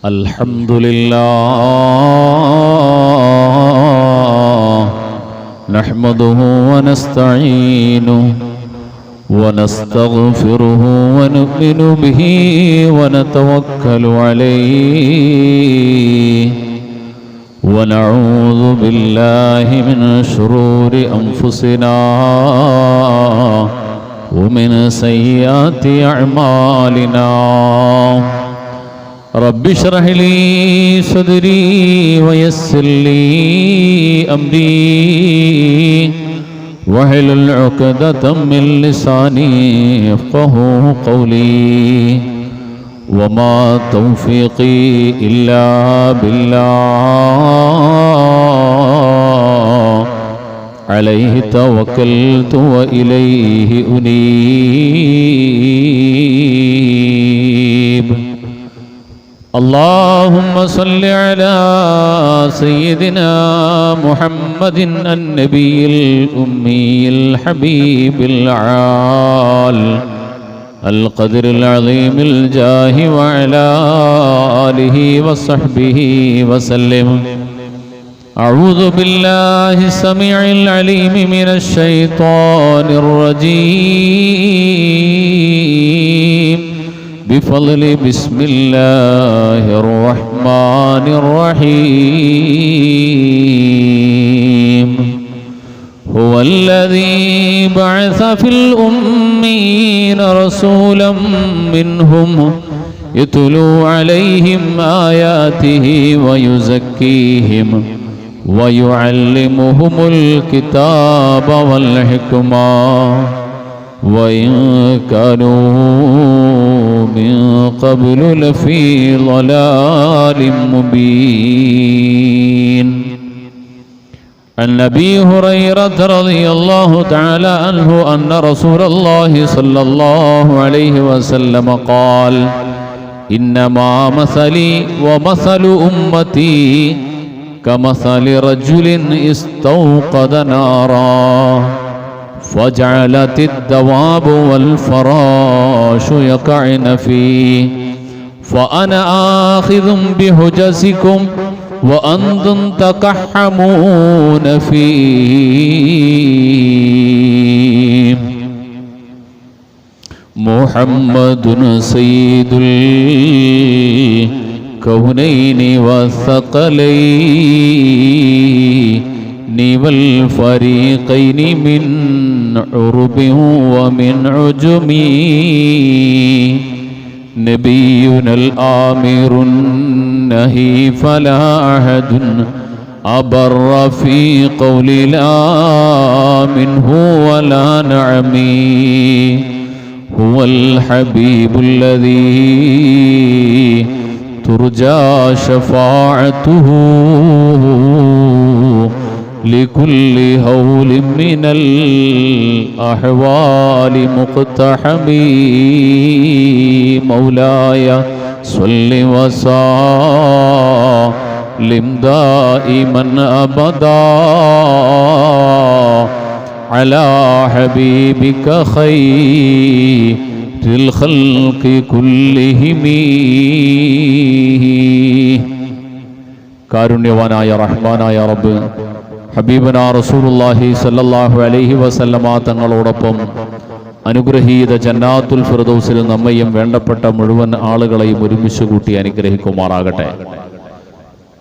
അൽഹംദുലില്ലാഹ് നഹ്മദുഹു വനസ്തഈനുഹു വനസ്തഗ്ഫിറുഹു വനുഅ്മിനു ബിഹി വനതവക്കലു അലൈഹി വനഊദു ബില്ലാഹി മിൻ ശുറൂരി അൻഫുസിനാ വമിൻ സയ്യിആതി അഅ്മാലിനാ رب اشرح لي صدري ويسر لي أمري واحلل عقدة من لساني يفقهوا قولي وما توفيقي إلا بالله عليه توكلت وإليه أنيب اللهم صل على سيدنا محمد النبي الأمي الحبيب العال القدر العظيم الجاه وعلى آله وصحبه وسلم. أعوذ بالله السميع العليم من الشيطان الرجيم بفضل بسم الله الرحمن الرحيم. هو الذي بعث في الأميين رسولا منهم يتلو عليهم آياته ويزكيهم ويعلمهم الكتاب والحكمة وإن كانوا من قبل لفي ضلال مبين. عن أبي هريرة رضي الله تعالى عنه أن رسول الله صلى الله عليه وسلم قال: إنما مثلي ومثل أمتي كمثل رجل استوقد نارا فجعلت الدواب والفراش يقعن فيه فأنا آخذ بحجزكم وأنتم تقحمون فيه. محمد سيد الكونين والثقلين والفريقين من عرب ومن عجم. نبينا الآمر النهي فلا أحد أبر في قول لا منه ولا نعمي. هو الحبيب الذي ترجى شفاعته لكل هول من الأحوال مقتحم. مولاي صل وسلم دائما أبدا على حبيبك خير الخلق كلهم. കാരുണ്യവാനായ റഹ്മാനായ റബ്ബ് ഹബീബന റസൂലുള്ളാഹി സ്വല്ലല്ലാഹു അലൈഹി വസല്ലമ തങ്ങളോടൊപ്പം അനുഗ്രഹീത ജന്നാത്തുൽ ഫിർദൗസിൽ നമ്മയും വേണ്ടപ്പെട്ട മുഴുവൻ ആളുകളെയും ഒരുമിച്ച് കൂട്ടി അനുഗ്രഹിക്കുമാറാകട്ടെ.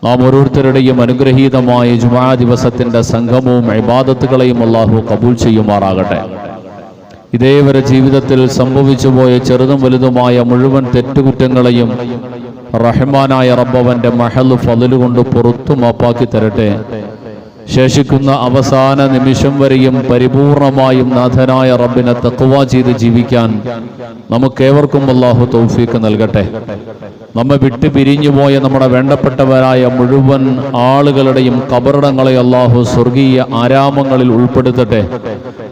നാം ഓരോരുത്തരുടെയും അനുഗ്രഹീതമായ ജുമാ ദിവസത്തിന്റെ സംഗമവും ഇബാദത്തുകളെയും അല്ലാഹു കബൂൽ ചെയ്യുമാറാകട്ടെ. ഇതേവരെ ജീവിതത്തിൽ സംഭവിച്ചു പോയ ചെറുതും വലുതുമായ മുഴുവൻ തെറ്റുകുറ്റങ്ങളെയും റഹ്മാനായ റബ്ബവന്റെ മഹൽ ഫള് കൊണ്ട് പുറത്തു മാപ്പാക്കി തരട്ടെ. ശേഷിക്കുന്ന അവസാന നിമിഷം വരെയും പരിപൂർണമായും നാഥനായ റബ്ബിനെ തഖ്വ ചെയ്ത് ജീവിക്കാൻ നമുക്കേവർക്കും അല്ലാഹു തൗഫീഖ് നൽകട്ടെ. നമ്മെ വിട്ടു പിരിഞ്ഞുപോയ നമ്മുടെ വേണ്ടപ്പെട്ടവരായ മുഴുവൻ ആളുകളുടെയും ഖബറിടങ്ങളെ അല്ലാഹു സ്വർഗീയ ആരാമങ്ങളിൽ ഉൾപ്പെടുത്തട്ടെ.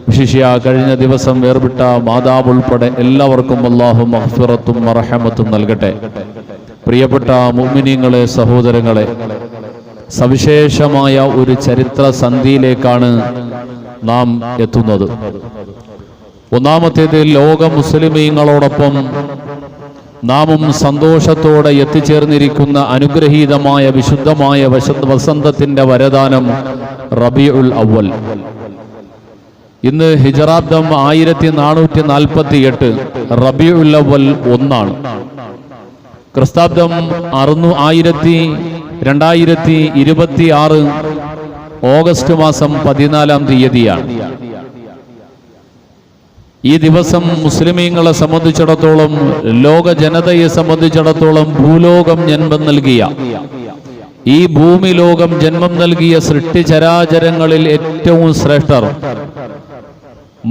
വിശിഷ്യ കഴിഞ്ഞ ദിവസം വേർവിട്ട മാതാവ് ഉൾപ്പെടെ എല്ലാവർക്കും അല്ലാഹു മഗ്ഫിറത്തും മർഹമത്തും നൽകട്ടെ. പ്രിയപ്പെട്ട മുഅ്മിനീങ്ങളെ, സഹോദരങ്ങളെ, സവിശേഷമായ ഒരു ചരിത്ര സന്ധിയിലേക്കാണ് നാം എത്തുന്നത്. ഒന്നാമത്തേത് ലോക മുസ്ലിമീങ്ങളോടൊപ്പം നാമും സന്തോഷത്തോടെ എത്തിച്ചേർന്നിരിക്കുന്ന അനുഗ്രഹീതമായ വിശുദ്ധമായ വസന്തത്തിന്റെ വരദാനം റബീഉൽ അവ്വൽ. ഇന്ന് ഹിജറാബ്ദം 1448, റബീഉൽ അവ്വൽ 1 ക്രിസ്താബ്ദം 2026 ഓഗസ്റ്റ് മാസം 14 തീയതിയാണ്. ഈ ദിവസം മുസ്ലിമീങ്ങളെ സംബന്ധിച്ചിടത്തോളം, ലോക ജനതയെ സംബന്ധിച്ചിടത്തോളം ഭൂലോകം ജന്മം നൽകിയ, ഈ ഭൂമി ലോകം ജന്മം നൽകിയ സൃഷ്ടിചരാചരങ്ങളിൽ ഏറ്റവും ശ്രേഷ്ഠർ,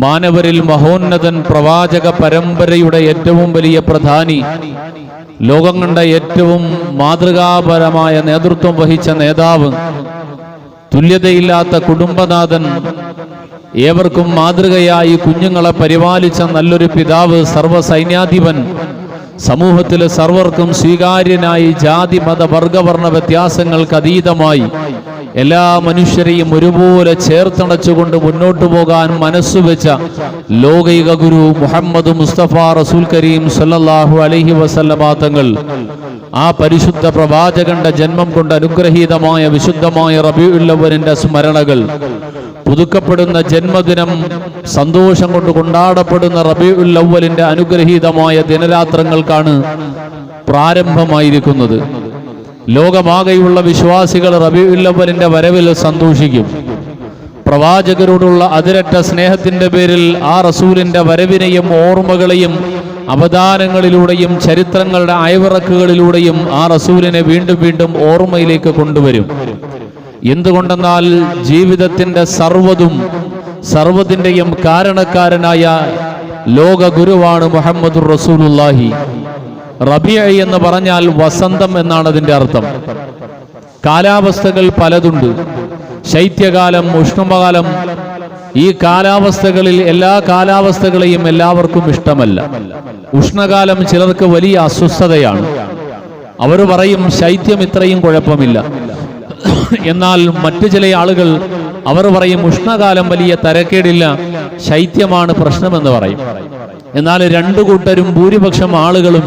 മാനവരിൽ മഹോന്നതൻ, പ്രവാചക പരമ്പരയുടെ ഏറ്റവും വലിയ പ്രധാനി, ലോകം കണ്ട ഏറ്റവും മാതൃകാപരമായ നേതൃത്വം വഹിച്ച നേതാവ്, തുല്യതയില്ലാത്ത കുടുംബനാഥൻ, ഏവർക്കും മാതൃകയായി കുഞ്ഞുങ്ങളെ പരിപാലിച്ച നല്ലൊരു പിതാവ്, സർവ്വസൈന്യാധിപൻ, സമൂഹത്തിലെ സർവർക്കും സ്വീകാര്യനായി ജാതി മത വർഗവർണ്ണ വ്യത്യാസങ്ങൾക്ക് അതീതമായി എല്ലാ മനുഷ്യരെയും ഒരുപോലെ ചേർത്തണച്ചുകൊണ്ട് മുന്നോട്ടു പോകാൻ മനസ്സുവെച്ച ലോകൈക ഗുരു മുഹമ്മദ് മുസ്തഫ റസൂൽ കരീം സല്ലല്ലാഹു അലൈഹി വസല്ലമ തങ്ങൾ, ആ പരിശുദ്ധ പ്രവാചകന്റെ ജന്മം കൊണ്ട് അനുഗ്രഹീതമായ വിശുദ്ധമായ റബീഉൽ അവ്വലിന്റെ സ്മരണകൾ, പുതുക്കപ്പെടുന്ന ജന്മദിനം, സന്തോഷം കൊണ്ട് കൊണ്ടാടപ്പെടുന്ന റബീഉൽ അവ്വലിന്റെ അനുഗ്രഹീതമായ ദിനരാത്രങ്ങൾക്കാണ് പ്രാരംഭമായിരിക്കുന്നത്. ലോകമാകെയുള്ള വിശ്വാസികൾ റബീഉൽ അവ്വലിന്റെ വരവിൽ സന്തോഷിക്കും. പ്രവാചകരോടുള്ള അതിരറ്റ സ്നേഹത്തിന്റെ പേരിൽ ആ റസൂലിന്റെ വരവിനെയും ഓർമ്മകളെയും അവതാരങ്ങളിലൂടെയും ചരിത്രങ്ങളുടെ അയവിറക്കുകളിലൂടെയും ആ റസൂലിനെ വീണ്ടും വീണ്ടും ഓർമ്മയിലേക്ക് കൊണ്ടുവരും. എന്തുകൊണ്ടെന്നാൽ ജീവിതത്തിന്റെ സർവ്വതിന്റെയും കാരണക്കാരനായ ലോക ഗുരുവാണ് മുഹമ്മദുർ റസൂലുള്ളാഹി. റബീഅ എന്ന് പറഞ്ഞാൽ വസന്തം എന്നാണ് അതിന്റെ അർത്ഥം. കാലാവസ്ഥകൾ പലതുണ്ട്. ശൈത്യകാലം, ഉഷ്ണകാലം. ഈ കാലാവസ്ഥകളിൽ എല്ലാ കാലാവസ്ഥകളെയും എല്ലാവർക്കും ഇഷ്ടമല്ല. ഉഷ്ണകാലം ചിലർക്ക് വലിയ അസ്വസ്ഥതയാണ്. അവർ പറയും ശൈത്യം ഇത്രയും കുഴപ്പമില്ല. എന്നാൽ മറ്റു ചില ആളുകൾ അവർ പറയും ഉഷ്ണകാലം വലിയ തരക്കേടില്ല, ശൈത്യമാണ് പ്രശ്നമെന്ന് പറയും. എന്നാൽ രണ്ടു കൂട്ടരും ഭൂരിപക്ഷം ആളുകളും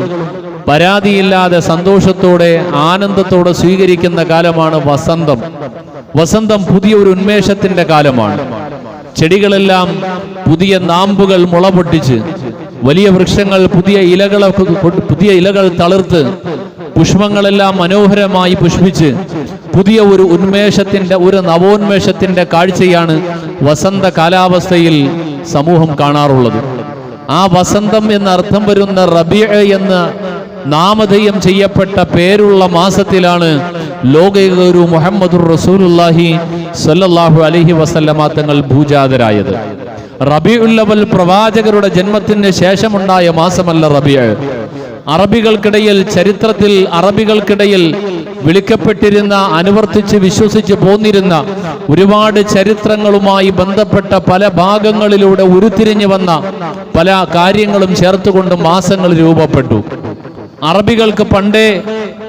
പരാതിയില്ലാതെ സന്തോഷത്തോടെ ആനന്ദത്തോടെ സ്വീകരിക്കുന്ന കാലമാണ് വസന്തം. വസന്തം പുതിയ ഒരു ഉന്മേഷത്തിന്റെ കാലമാണ്. ചെടികളെല്ലാം പുതിയ നാമ്പുകൾ മുളപൊട്ടിച്ച്, വലിയ വൃക്ഷങ്ങൾ പുതിയ ഇലകൾ തളിർത്ത്, പുഷ്പങ്ങളെല്ലാം മനോഹരമായി പുഷ്പിച്ച് പുതിയ ഒരു ഉന്മേഷത്തിന്റെ, ഒരു നവോന്മേഷത്തിന്റെ കാഴ്ചയാണ് വസന്ത കാലാവസ്ഥയിൽ സമൂഹം കാണാറുള്ളത്. ആ വസന്തം എന്നർത്ഥം വരുന്ന റബീഅ എന്ന നാമധേയം ചെയ്യപ്പെട്ട പേരുള്ള മാസത്തിലാണ് ലോകൈക ഗുരു മുഹമ്മദുർ റസൂലുള്ളാഹി സ്വല്ലല്ലാഹു അലൈഹി വസല്ലമ തങ്ങൾ ഭൂജാതരായത്. റബീഉൽ അവ്വൽ പ്രവാചകരുടെ ജന്മത്തിന് ശേഷമുണ്ടായ മാസമല്ല റബീഅ. അറബികൾക്കിടയിൽ, ചരിത്രത്തിൽ അറബികൾക്കിടയിൽ വിളിക്കപ്പെട്ടിരുന്ന, അനുവർത്തിച്ച് വിശ്വസിച്ച് പോന്നിരുന്ന ഒരുപാട് ചരിത്രങ്ങളുമായി ബന്ധപ്പെട്ട പല ഭാഗങ്ങളിലൂടെ ഉരുത്തിരിഞ്ഞു വന്ന പല കാര്യങ്ങളും ചേർത്തുകൊണ്ട് മാസങ്ങൾ രൂപപ്പെട്ടു. അറബികൾക്ക് പണ്ടേ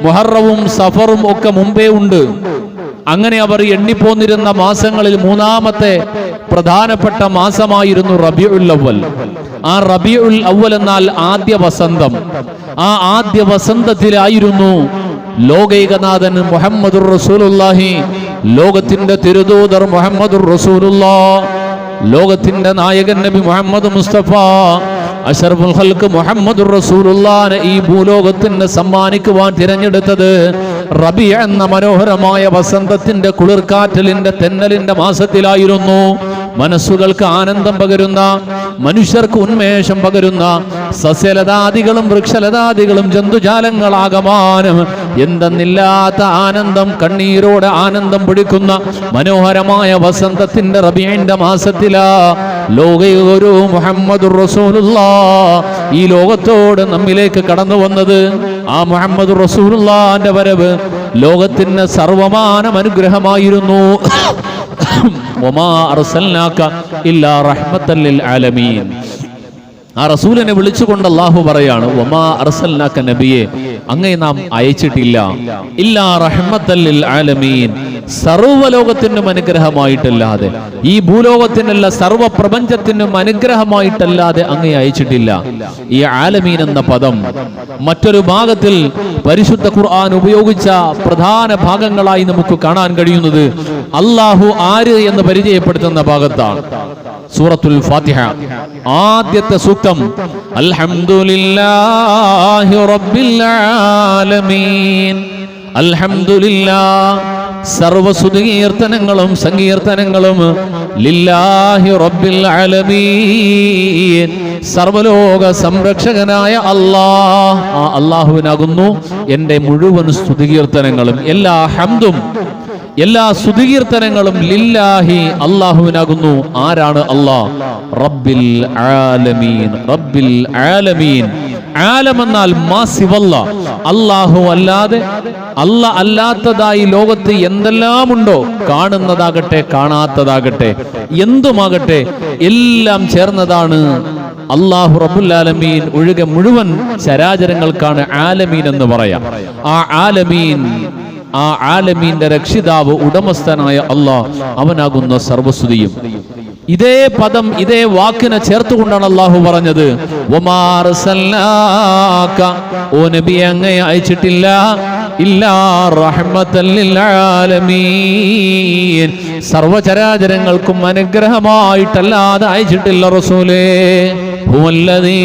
മുഹറവും സഫറും ഒക്കെ മുമ്പേ ഉണ്ട്. അങ്ങനെ അവർ എണ്ണിപ്പോന്നിരുന്ന മാസങ്ങളിൽ മൂന്നാമത്തെ പ്രധാനപ്പെട്ട മാസമായിരുന്നു റബീഉൽ അവ്വൽ. ആ റബീഉൽ അവ്വൽ എന്നാൽ ആദ്യ വസന്തം. ആ ആദ്യ വസന്തത്തിലായിരുന്നു ലോകൈകനാഥൻ മുഹമ്മദുർ റസൂലുള്ളാഹി, ലോകത്തിന്റെ തിരുദൂതർ മുഹമ്മദുർ റസൂലുള്ളാഹ്, ലോകത്തിന്റെ നായകൻ നബി മുഹമ്മദ് മുസ്തഫ അഷ്റഫുൽ ഖൽഖ് മുഹമ്മദുർ റസൂലുള്ളാഹിനെ ഈ ഭൂലോകത്തിന് സമ്മാനിക്കുവാൻ തിരഞ്ഞെടുത്തത് റബീഅ എന്ന മനോഹരമായ വസന്തത്തിന്റെ കുളിർക്കാറ്റലിന്റെ തെന്നലിന്റെ മാസത്തിലായിരുന്നു. മനസ്സുകൾക്ക് ആനന്ദം പകരുന്ന, മനുഷ്യർക്ക് ഉന്മേഷം പകരുന്ന സസ്യലതാദികളും വൃക്ഷലതാദികളും ജന്തുജാലങ്ങളാകമാനം എന്തെന്നില്ലാത്ത ആനന്ദം, കണ്ണീരോടെ ആനന്ദം പിടിക്കുന്ന മനോഹരമായ വസന്തത്തിന്റെ റബീഇന്റെ മാസത്തിലാ ലോകൈക ഗുരു മുഹമ്മദുർ റസൂലുള്ളാഹ് ഈ ലോകത്തോട് നമ്മിലേക്ക് കടന്നു വന്നത്. ആ മുഹമ്മദുർ റസൂലുള്ളാഹിന്റെ വരവ് ലോകത്തിന് സർവമാനം അനുഗ്രഹമായിരുന്നു. വമാ അർസൽനാക ഇല്ലാ റഹ്മത്തൻ ലിൽ ആലമീൻ. ആ റസൂലിനെ വിളിച്ചുകൊണ്ട് അല്ലാഹു പറയാണ്, വമാ അർസൽനാക നബിയെ, അങ്ങേ നാം അയച്ചിട്ടില്ല ഇല്ലാ റഹ്മത്തൽ ലിൽ ആലമീൻ, സർവ്വലോകത്തിനും അനുഗ്രഹമായിട്ടല്ലാതെ, ഈ ഭൂലോകത്തിനല്ല സർവ്വ പ്രപഞ്ചത്തിനും അനുഗ്രഹമായിട്ടല്ലാതെ അങ്ങേ അയച്ചിട്ടില്ല. ഈ ആലമീൻ എന്ന പദം മറ്റൊരു ഭാഗത്തിൽ പരിശുദ്ധ ഖുർആൻ ഉപയോഗിച്ച പ്രധാന ഭാഗങ്ങളായി നമുക്ക് കാണാൻ കഴിയുന്നത് അല്ലാഹു ആര് എന്ന് പരിചയപ്പെടുത്തുന്ന ഭാഗത്താണ്. സൂറത്തുൽ ഫാത്തിഹ ആദ്യത്തെ സൂക്തം അൽഹംദുലില്ലാഹി റബ്ബിൽ ആലമീൻ. അൽഹംദുലില്ലാഹ്, സർവസ്തുതികീർത്തനങ്ങളും സങ്കീർത്തനങ്ങളും ലില്ലാഹി റബ്ബിൽ ആലമീൻ, സർവലോക സംരക്ഷകനായ അല്ലാഹ്, ആ അല്ലാഹുവിനാകുന്നു എൻ്റെ മുഴുവൻ സ്തുതികീർത്തനങ്ങളും. എല്ലാ ഹംദും, എല്ലാ സ്തുതികീർത്തനങ്ങളും ലില്ലാഹി, അല്ലാഹുവിനാകുന്നു. ആരാണ് അല്ലാഹ്? റബ്ബിൽ ആലമീൻ. റബ്ബിൽ ആലമീൻ, ആലം എന്നാൽ മാസിവല്ല, അല്ലാഹു അല്ലാതെ, അല്ലാഹ് അല്ലാത്തതായി ലോകത്ത് എന്തെല്ലാം ഉണ്ടോ, കാണുന്നതാകട്ടെ കാണാത്തതാകട്ടെ എന്തുമാകട്ടെ എല്ലാം ചേർന്നതാണ് അല്ലാഹു റബ്ബുൽ ആലമീൻ ഒഴികെ മുഴുവൻ ചരാചരങ്ങൾക്കാണ് ആലമീൻ എന്ന് പറയാം. ആ ആലമീൻ, ആ ആലമീന്റെ രക്ഷിതാവ്, ഉടമസ്ഥനായ അല്ലാഹ്, അവനാകുന്ന സർവസ്തുതിയും. ഇതേ പദം, ഇതേ വാക്കിനെ ചേർത്തുകൊണ്ടാണ് അല്ലാഹു പറഞ്ഞത്, വമാ അർസൽനാക, ഓ നബി അങ്ങയെ അയച്ചിട്ടില്ല ഇല്ലാ റഹ്മത്തൽ ലിൽ ആലമീൻ, സർവചരാചരങ്ങൾക്കും അനുഗ്രഹമായിട്ടല്ലാതെ അയച്ചിട്ടില്ല റസൂലേ. ഹുവല്ലദീ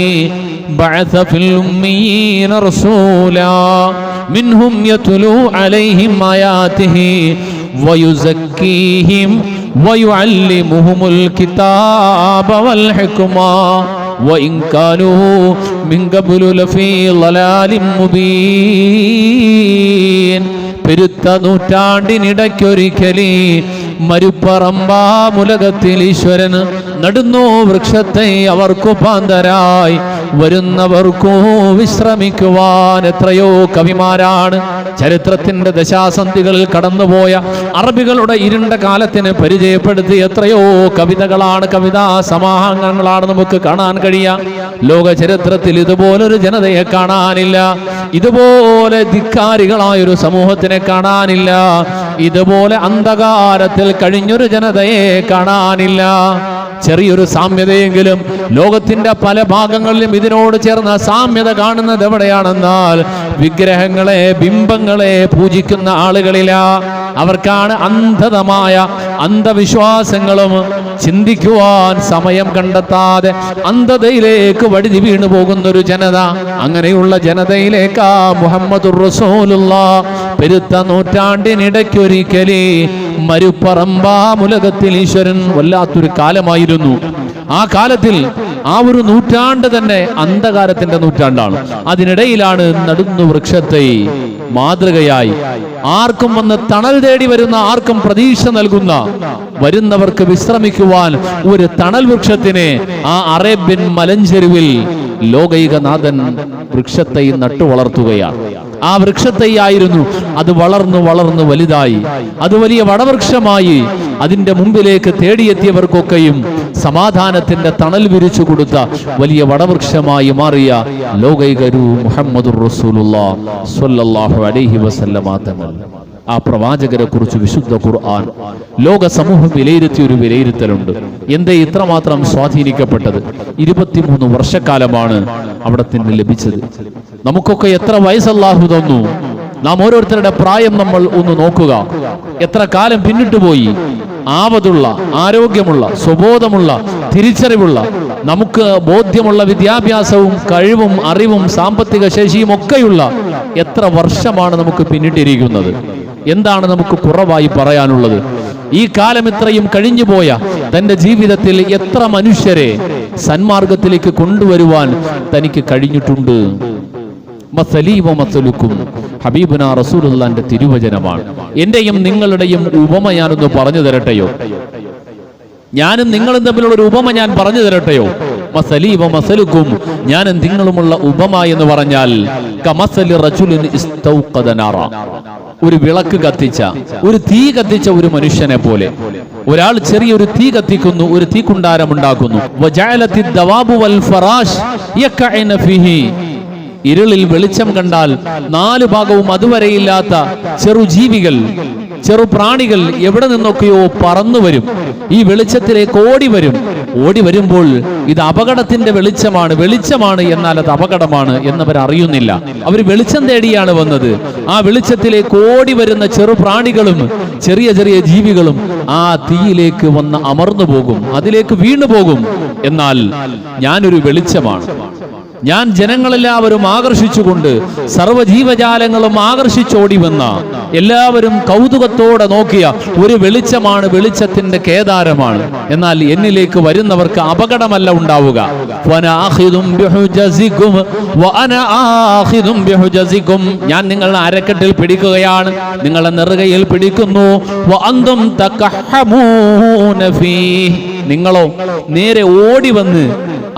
ബഅസ ഫിൽ ഉമ്മീന റസൂലാ മിൻഹും യത്ലൂ അലൈഹിം ആയാതിഹി വയുസക്കീഹിം വയുഅല്ലിമുഹുമുൽ കിതാബ വൽ ഹിക്മ വഇൻ കാനൂ മിൻ ഖബ്ലു ലഫീ ളലാലിൻ മുബീൻ. പെരുത്ത നൂറ്റാണ്ടിനിടയ്ക്കൊരിക്കലി മരുപ്പറമ്പാമുലകത്തിൽ ഈശ്വരൻ നടുന്നു വൃക്ഷത്തെ അവർക്കു പാന്തരായി, വരുന്നവർക്കു വിശ്രമിക്കുവാൻ. എത്രയോ കവിമാരാണ് ചരിത്രത്തിന്റെ ദശാസന്ധികളിൽ കടന്നുപോയ അറബികളുടെ ഇരുണ്ട കാലത്തിന് പരിചയപ്പെടുത്തി എത്രയോ കവിതകളാണ്, കവിതാ സമാഹാരങ്ങളാണ് നമുക്ക് കാണാൻ കഴിയാം. ലോക ചരിത്രത്തിൽ ഇതുപോലൊരു ജനതയെ കാണാനില്ല, ഇതുപോലെ ധിക്കാരികളായൊരു സമൂഹത്തിനെ കാണാനില്ല, ഇതുപോലെ അന്ധകാരത്തിൽ കഴിഞ്ഞൊരു ജനതയെ കാണാനില്ല. ചെറിയൊരു സാമ്യതയെങ്കിലും ലോകത്തിന്റെ പല ഭാഗങ്ങളിലും ഇതിനോട് ചേർന്ന സാമ്യത കാണുന്നത് എവിടെയാണെന്നാൽ വിഗ്രഹങ്ങളെ, ബിംബങ്ങളെ പൂജിക്കുന്ന ആളുകളില. അവർക്കാണ് അന്ധതമായ അന്ധവിശ്വാസങ്ങളും ചിന്തിക്കുവാൻ സമയം കണ്ടെത്താതെ അന്ധതയിലേക്ക് വഴുതി വീണു പോകുന്നൊരു ജനത. അങ്ങനെയുള്ള ജനതയിലേക്കാ മുഹമ്മദുർ റസൂലുള്ളാഹ് പെരുത്ത നൂറ്റാണ്ടിനിടയ്ക്കൊരിക്കലേ മരുപ്പറമ്പാമുലകത്തിൽ ഈശ്വരൻ വല്ലാത്തൊരു കാലമായിരുന്നു. ആ കാലത്തിൽ ആ ഒരു നൂറ്റാണ്ട് തന്നെ അന്ധകാരത്തിന്റെ നൂറ്റാണ്ടാണ്. അതിനിടയിലാണ് നടുന്നു വൃക്ഷത്തെ മാതൃകയായി ആർക്കും വന്ന് തണൽ തേടി വരുന്ന, ആർക്കും പ്രതീക്ഷ നൽകുന്ന, വരുന്നവർക്ക് വിശ്രമിക്കുവാൻ ഒരു തണൽ വൃക്ഷത്തിനെ ആ അറേബ്യൻ മലഞ്ചെരുവിൽ ലോകൈകനാഥൻ വൃക്ഷത്തെ നട്ടു വളർത്തുകയാണ്. ആ വൃക്ഷത്തൈയായിരുന്നു. അത് വളർന്നു വളർന്നു വലുതായി, അത് വലിയ വടവൃക്ഷമായി. അതിന്റെ മുമ്പിലേക്ക് തേടിയെത്തിയവർക്കൊക്കെയും സമാധാനത്തിന്റെ തണൽ വിരിച്ചു കൊടുത്ത വലിയ വടവൃക്ഷമായി മാറിയ ലോകൈകരു മുഹമ്മദുർ റസൂലുള്ളാഹി സ്വല്ലല്ലാഹു അലൈഹി വസല്ലമ തങ്ങൾ. ആ പ്രവാചകരെ കുറിച്ച് വിശുദ്ധ ഖുർആൻ ലോക സമൂഹം വിലയിരുത്തിയ ഒരു വിലയിരുത്തലുണ്ട്. എന്തേ ഇത്രമാത്രം സ്വാധീനിക്കപ്പെട്ടത്? 23 വർഷക്കാലമാണ് അവിടത്തിന് ലഭിച്ചത്. നമുക്കൊക്കെ എത്ര വയസ്സല്ലാഹു തന്നു? നാം ഓരോരുത്തരുടെ പ്രായം നമ്മൾ ഒന്ന് നോക്കുക. എത്ര കാലം പിന്നിട്ട് പോയി? ആവതുള്ള, ആരോഗ്യമുള്ള, സ്വബോധമുള്ള, തിരിച്ചറിവുള്ള, നമുക്ക് ബോധ്യമുള്ള വിദ്യാഭ്യാസവും കഴിവും അറിവും സാമ്പത്തിക ശേഷിയും ഒക്കെയുള്ള എത്ര വർഷമാണ് നമുക്ക് പിന്നിട്ടിരിക്കുന്നത്? എന്താണ് നമുക്ക് കുറവായി പറയാനുള്ളത്? ഈ കാലം ഇത്രയും കഴിഞ്ഞുപോയ തന്റെ ജീവിതത്തിൽ എത്ര മനുഷ്യരെ സന്മാർഗത്തിലേക്ക് കൊണ്ടുവരുവാൻ തനിക്ക് കഴിഞ്ഞിട്ടുണ്ട്? ഹബീബുന റസൂലുള്ളാഹിന്റെ തിരുവചനമാണ്. എന്റെയും നിങ്ങളുടെയും ഉപമ ഞാനൊന്ന് പറഞ്ഞു തരട്ടെയോ? ഞാനും നിങ്ങളും തമ്മിലുള്ള ഒരു ഉപമ ഞാൻ പറഞ്ഞു തരട്ടെയോ? മസലി വ മസലുക്കും, ഞാനും നിങ്ങളുമുള്ള ഉപമ എന്ന് പറഞ്ഞാൽ കമസലി റജുലിൻ ഇസ്തൗഖദ നാറ, ഒരു വിളക്ക് കത്തിച്ച, ഒരു തീ കത്തിച്ച ഒരു മനുഷ്യനെ പോലെ. ഒരാൾ ചെറിയൊരു തീ കത്തിക്കുന്നു, ഒരു തീക്കുണ്ടാരം ഉണ്ടാക്കുന്നു. വജഅലത്തി ദവാബു വൽ ഫറാഷ് യഖഅന ഫീഹി, ഇരുളിൽ വെളിച്ചം കണ്ടാൽ നാല് ഭാഗവും അതുവരെയില്ലാത്ത ചെറുജീവികൾ, ചെറു പ്രാണികൾ എവിടെ നിന്നൊക്കെയോ പറന്നു വരും, ഈ വെളിച്ചത്തിലേക്ക് ഓടി വരുമ്പോൾ ഇത് അപകടത്തിന്റെ വെളിച്ചമാണ്, എന്നാൽ അത് അപകടമാണ് എന്നവർ അറിയുന്നില്ല. അവർ വെളിച്ചം തേടിയാണ് വന്നത്. ആ വെളിച്ചത്തിലേക്ക് ഓടി വരുന്ന ചെറു പ്രാണികളും ചെറിയ ചെറിയ ജീവികളും ആ തീയിലേക്ക് വന്ന് അമർന്നു പോകും, അതിലേക്ക് വീണു പോകും. എന്നാൽ ഞാനൊരു വെളിച്ചമാണ്, ഞാൻ ജനങ്ങളെല്ലാവരും ആകർഷിച്ചുകൊണ്ട് സർവ്വജീവജാലങ്ങളും ആകർഷിച്ചോടി വന്ന, എല്ലാവരും കൗതുകത്തോടെ നോക്കിയ ഒരു വെളിച്ചമാണ്, വെളിച്ചത്തിന്റെ കേദാരമാണ്. എന്നാൽ എന്നിലേക്ക് വരുന്നവർക്ക് അപകടമല്ല ഉണ്ടാവുക. ഞാൻ നിങ്ങളുടെ അരക്കെട്ടിൽ പിടിക്കുകയാണ്, നിങ്ങളെ നെറുകയിൽ പിടിക്കുന്നു. നിങ്ങളോ നേരെ ഓടി വന്ന്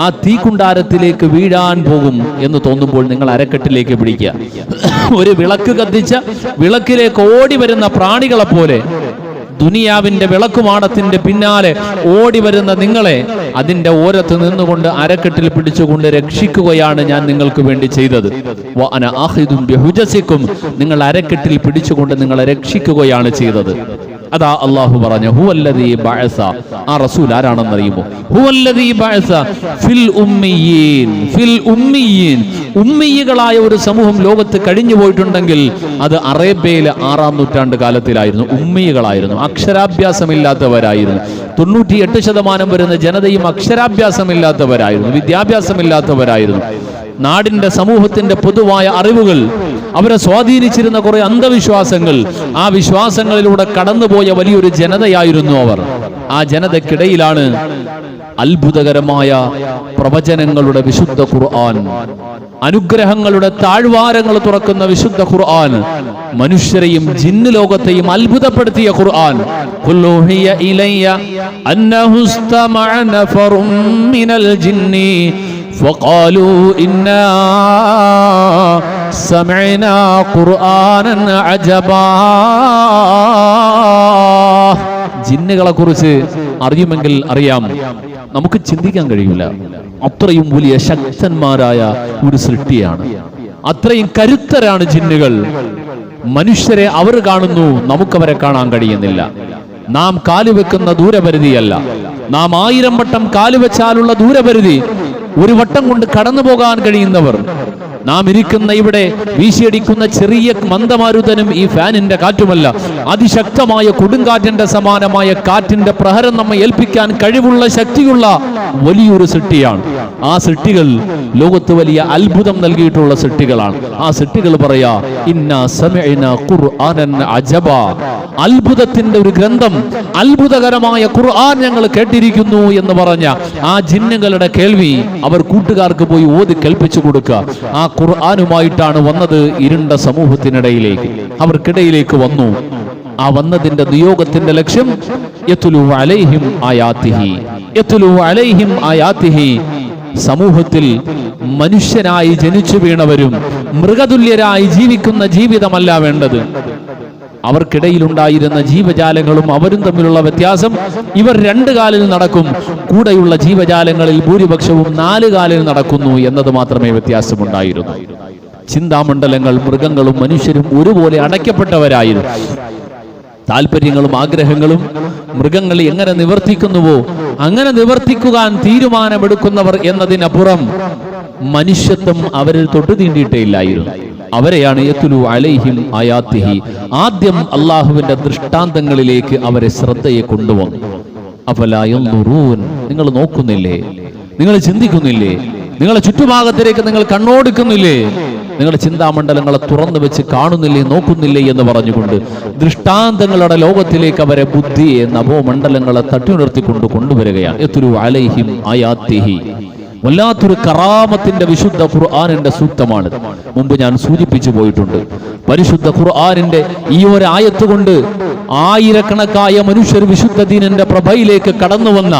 ആ തീക്കുണ്ടാരത്തിലേക്ക് വീഴാൻ പോകും എന്ന് തോന്നുമ്പോൾ നിങ്ങൾ അരക്കെട്ടിലേക്ക് പിടിക്കുക. ഒരു വിളക്ക് കത്തിച്ച വിളക്കിലേക്ക് ഓടി വരുന്ന പ്രാണികളെ പോലെ ദുനിയാവിന്റെ വിളക്കുമാടത്തിന്റെ പിന്നാലെ ഓടി വരുന്ന നിങ്ങളെ അതിന്റെ ഓരത്ത് നിന്നുകൊണ്ട് അരക്കെട്ടിൽ പിടിച്ചുകൊണ്ട് രക്ഷിക്കുകയാണ് ഞാൻ നിങ്ങൾക്ക് വേണ്ടി ചെയ്തത്. നിങ്ങൾ അരക്കെട്ടിൽ പിടിച്ചുകൊണ്ട് നിങ്ങളെ രക്ഷിക്കുകയാണ് ചെയ്തത്. അതാ അള്ളാഹു പറഞ്ഞു, ഹുവല്ലദീ ബഅസ. ആ റസൂൽ ആരാണെന്നറിയുമോ? ഹുവല്ലദീ ബഅസ ഫിൽ ഉമ്മീയീൻ. ഫിൽ ഉമ്മീയീൻ, ഉമ്മീയകളായ ഒരു സമൂഹം ലോകത്ത് കഴിഞ്ഞു പോയിട്ടുണ്ടെങ്കിൽ അത് അറേബ്യയിലെ 6-ാം നൂറ്റാണ്ട് കാലത്തിലായിരുന്നു. ഉമ്മീയകളായിരുന്നു, അക്ഷരാഭ്യാസമില്ലാത്തവരായിരുന്നു. 98% വരുന്ന ജനതയും അക്ഷരാഭ്യാസമില്ലാത്തവരായിരുന്നു, വിദ്യാഭ്യാസമില്ലാത്തവരായിരുന്നു. നാടിന്റെ സമൂഹത്തിന്റെ പൊതുവായ അറിവുകൾ അവരെ സ്വാധീനിച്ചിരുന്ന കുറെ അന്ധവിശ്വാസങ്ങൾ, ആ വിശ്വാസങ്ങളിലൂടെ കടന്നുപോയ വലിയൊരു ജനതയായിരുന്നു അവർ. ആ ജനതയ്ക്കിടയിലാണ് അത്ഭുതകരമായ പ്രവചനങ്ങളുടെ വിശുദ്ധ ഖുർആൻ, അനുഗ്രഹങ്ങളുടെ താഴ്വാരങ്ങൾ തുറക്കുന്ന വിശുദ്ധ ഖുർആൻ, മനുഷ്യരെയും ജിന്ന് ലോകത്തെയും അത്ഭുതപ്പെടുത്തിയ ഖുർആൻ. ഖുൽഹിയ ഇലയ്യ അന്നഹു ഇസ്തമഅ നഫറും മിനൽ ജിന്നി فقالوا إنا سمعنا قرآنا عجبا. ജിന്നുകളെ കുറിച്ച് അറിയുമെങ്കിൽ അറിയാം, നമുക്ക് ചിന്തിക്കാൻ കഴിയില്ല. അത്രയും വലിയ ശക്തന്മാരായ ഒരു സൃഷ്ടിയാണ്, അത്രയും കരുത്തരാണ് ജിന്നുകൾ. മനുഷ്യരെ അവർ കാണുന്നു, നമുക്കവരെ കാണാൻ കഴിയുന്നില്ല. നാം കാലുവെക്കുന്ന ദൂരപരിധിയല്ല, നാം 1000 വട്ടം കാലുവെച്ചാലുള്ള ദൂരപരിധി ഒരു വട്ടം കൊണ്ട് കടന്നു പോകാൻ കഴിയുന്നവർ. നാം ഇരിക്കുന്ന ഇവിടെ വീശിയടിക്കുന്ന ചെറിയ മന്ദമാരുതനും ഈ ഫാനിന്റെ കാറ്റുമല്ല, അതിശക്തമായ കൊടുങ്കാറ്റിന്റെ സമാനമായ കാറ്റിന്റെ പ്രഹരം നമ്മെ ഏൽപ്പിക്കാൻ കഴിവുള്ള ശക്തിയുള്ള വലിയൊരു സൃഷ്ടിയാണ്. ആ സൃഷ്ടികൾ ലോകത്ത് വലിയ അത്ഭുതം നൽകിയിട്ടുള്ള സൃഷ്ടികളാണ്. ആ സൃഷ്ടികൾ പറയാ, ഇന്നാ സമിഅനാ ഖുർആനൻ അജബാ, അത്ഭുതത്തിന്റെ ഒരു ഗ്രന്ഥം, അത്ഭുതകരമായ ഖുർആൻ ഞങ്ങൾ കേട്ടിരിക്കുന്നു എന്ന് പറഞ്ഞ ആ ജിന്നുകളുടെ കേൾവി അവർ കൂട്ടുകാർക്ക് പോയി ഓതി കേൾപ്പിച്ചു കൊടുക്കുക. ആ ഖുർആനുമായിട്ടാണ് വന്നത് ഇരുണ്ട സമൂഹത്തിനിടയിലേക്ക്, അവർക്കിടയിലേക്ക് വന്നു. ആ വന്നതിന്റെ നിയോഗത്തിന്റെ ലക്ഷ്യം യത്ലു അലൈഹിം ആയാതിഹി, യത്ലു അലൈഹിം ആയാതിഹി. സമൂഹത്തിൽ മനുഷ്യനായി ജനിച്ചു വീണവരും മൃഗതുല്യരായി ജീവിക്കുന്ന ജീവിതമല്ല വേണ്ടത്. അവർക്കിടയിലുണ്ടായിരുന്ന ജീവജാലങ്ങളും അവരും തമ്മിലുള്ള വ്യത്യാസം, ഇവർ 2 കാലിൽ നടക്കും, കൂടെയുള്ള ജീവജാലങ്ങളിൽ ഭൂരിപക്ഷവും 4 കാലിൽ നടക്കുന്നു എന്നത് മാത്രമേ വ്യത്യാസമുണ്ടായിരുന്നു. ചിന്താമണ്ഡലങ്ങൾ മൃഗങ്ങളും മനുഷ്യരും ഒരുപോലെ അടയ്ക്കപ്പെട്ടവരായിരുന്നു. താല്പര്യങ്ങളും ആഗ്രഹങ്ങളും മൃഗങ്ങൾ എങ്ങനെ നിവർത്തിക്കുന്നുവോ അങ്ങനെ നിവർത്തിക്കുവാൻ തീരുമാനമെടുക്കുന്നവർ എന്നതിനപ്പുറം മനുഷ്യത്വം അവരിൽ തൊട്ടു തീണ്ടിയിട്ടേ ഇല്ലായിരുന്നു. അവരെയാണ് യത്ലു അലൈഹിം ആയാതിഹി, ആദ്യം അള്ളാഹുവിന്റെ ദൃഷ്ടാന്തങ്ങളിലേക്ക് അവരെ ശ്രദ്ധയെ കൊണ്ടുവന്നു. അഫലാ യൻദുറൂൻ, നിങ്ങൾ നോക്കുന്നില്ലേ, നിങ്ങൾ ചിന്തിക്കുന്നില്ലേ, നിങ്ങളുടെ ചുറ്റുഭാഗത്തിലേക്ക് നിങ്ങൾ കണ്ണോടിക്കുന്നില്ലേ, നിങ്ങളുടെ ചിന്താമണ്ഡലങ്ങളെ തുറന്നു വെച്ച് കാണുന്നില്ലേ, നോക്കുന്നില്ലേ എന്ന് പറഞ്ഞുകൊണ്ട് ദൃഷ്ടാന്തങ്ങളുടെ ലോകത്തിലേക്ക് അവരെ ബുദ്ധിയെ നവോമണ്ഡലങ്ങളെ തട്ടിയുണർത്തിക്കൊണ്ട് കൊണ്ടുവരികയാണ്. യത്ലു അലൈഹിം ആയാതിഹി, വല്ലാത്തൊരു കറാമത്തിന്റെ വിശുദ്ധ ഖുർആനിന്റെ സൂക്തമാണ്. മുമ്പ് ഞാൻ സൂചിപ്പിച്ചു പോയിട്ടുണ്ട്. പരിശുദ്ധ ഖുർആനിന്റെ ഈ ഒരു ആയത്ത് കൊണ്ട് ആയിരക്കണക്കായ മനുഷ്യർ വിശുദ്ധ ദീനിന്റെ പ്രഭയിലേക്ക് കടന്നു വന്ന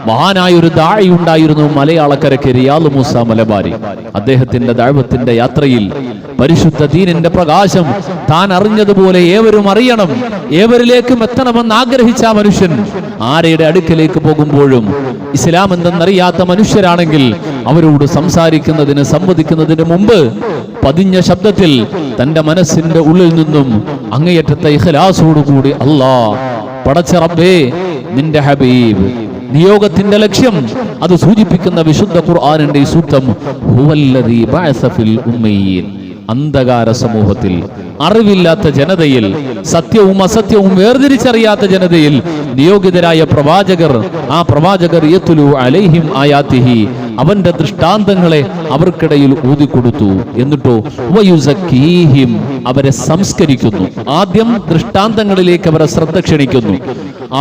മഹാനായ ഒരു ദാഇ ഉണ്ടായിരുന്നു മലയാളക്കരയ്ക്ക് റിയാദ് മൂസ മലബാരി. അദ്ദേഹത്തിന്റെ ദഅവത്തിന്റെ യാത്രയിൽ പരിശുദ്ധ ദീനിന്റെ പ്രകാശം താൻ അറിഞ്ഞതുപോലെ ഏവരും അറിയണം, ഏവരിലേക്കും എത്തണമെന്ന് ആഗ്രഹിച്ച മനുഷ്യൻ ആരുടെ അടുക്കലേക്ക് പോകുമ്പോഴും ഇസ്ലാം എന്തെന്നറിയാത്ത മനുഷ്യരാണെങ്കിൽ അവരോട് സംസാരിക്കുന്നതിന് സംവദിക്കുന്നതിന് മുമ്പ് പതിഞ്ഞ ശബ്ദത്തിൽ തന്റെ മനസ്സിന്റെ ഉള്ളിൽ നിന്നും അങ്ങേയറ്റത്തെ ഇഖ്ലാസോടുകൂടി അല്ലാ പടച്ച റബ്ബേ നിന്റെ ഹബീബ് നിയോഗത്തിന്റെ ലക്ഷ്യം അത് സൂചിപ്പിക്കുന്ന വിശുദ്ധ ഖുർആനിന്റെ ഈ സൂക്തം ഹുവല്ലദീ ബഅസ ഫിൽ ഉമ്മയ്യീൻ, അന്ധകാര സമൂഹത്തിൽ അറിവില്ലാത്ത ജനതയിൽ സത്യവും അസത്യവും വേർതിരിച്ചറിയാത്ത ജനതയിൽ നിയോഗിതരായ പ്രവാചകർ, ആ പ്രവാചകർ യത്ലു അലൈഹിം ആയാതിഹി, അവന്റെ ദൃഷ്ടാന്തങ്ങളെ അവർക്കിടയിൽ ഊതിക്കൊടുത്തു. എന്നിട്ടോ വയുസക്കീഹിം, അവരെ സംസ്കരിക്കുന്നു. ആദ്യം ദൃഷ്ടാന്തങ്ങളിലേക്ക് അവരെ ശ്രദ്ധ ക്ഷണിക്കുന്നു,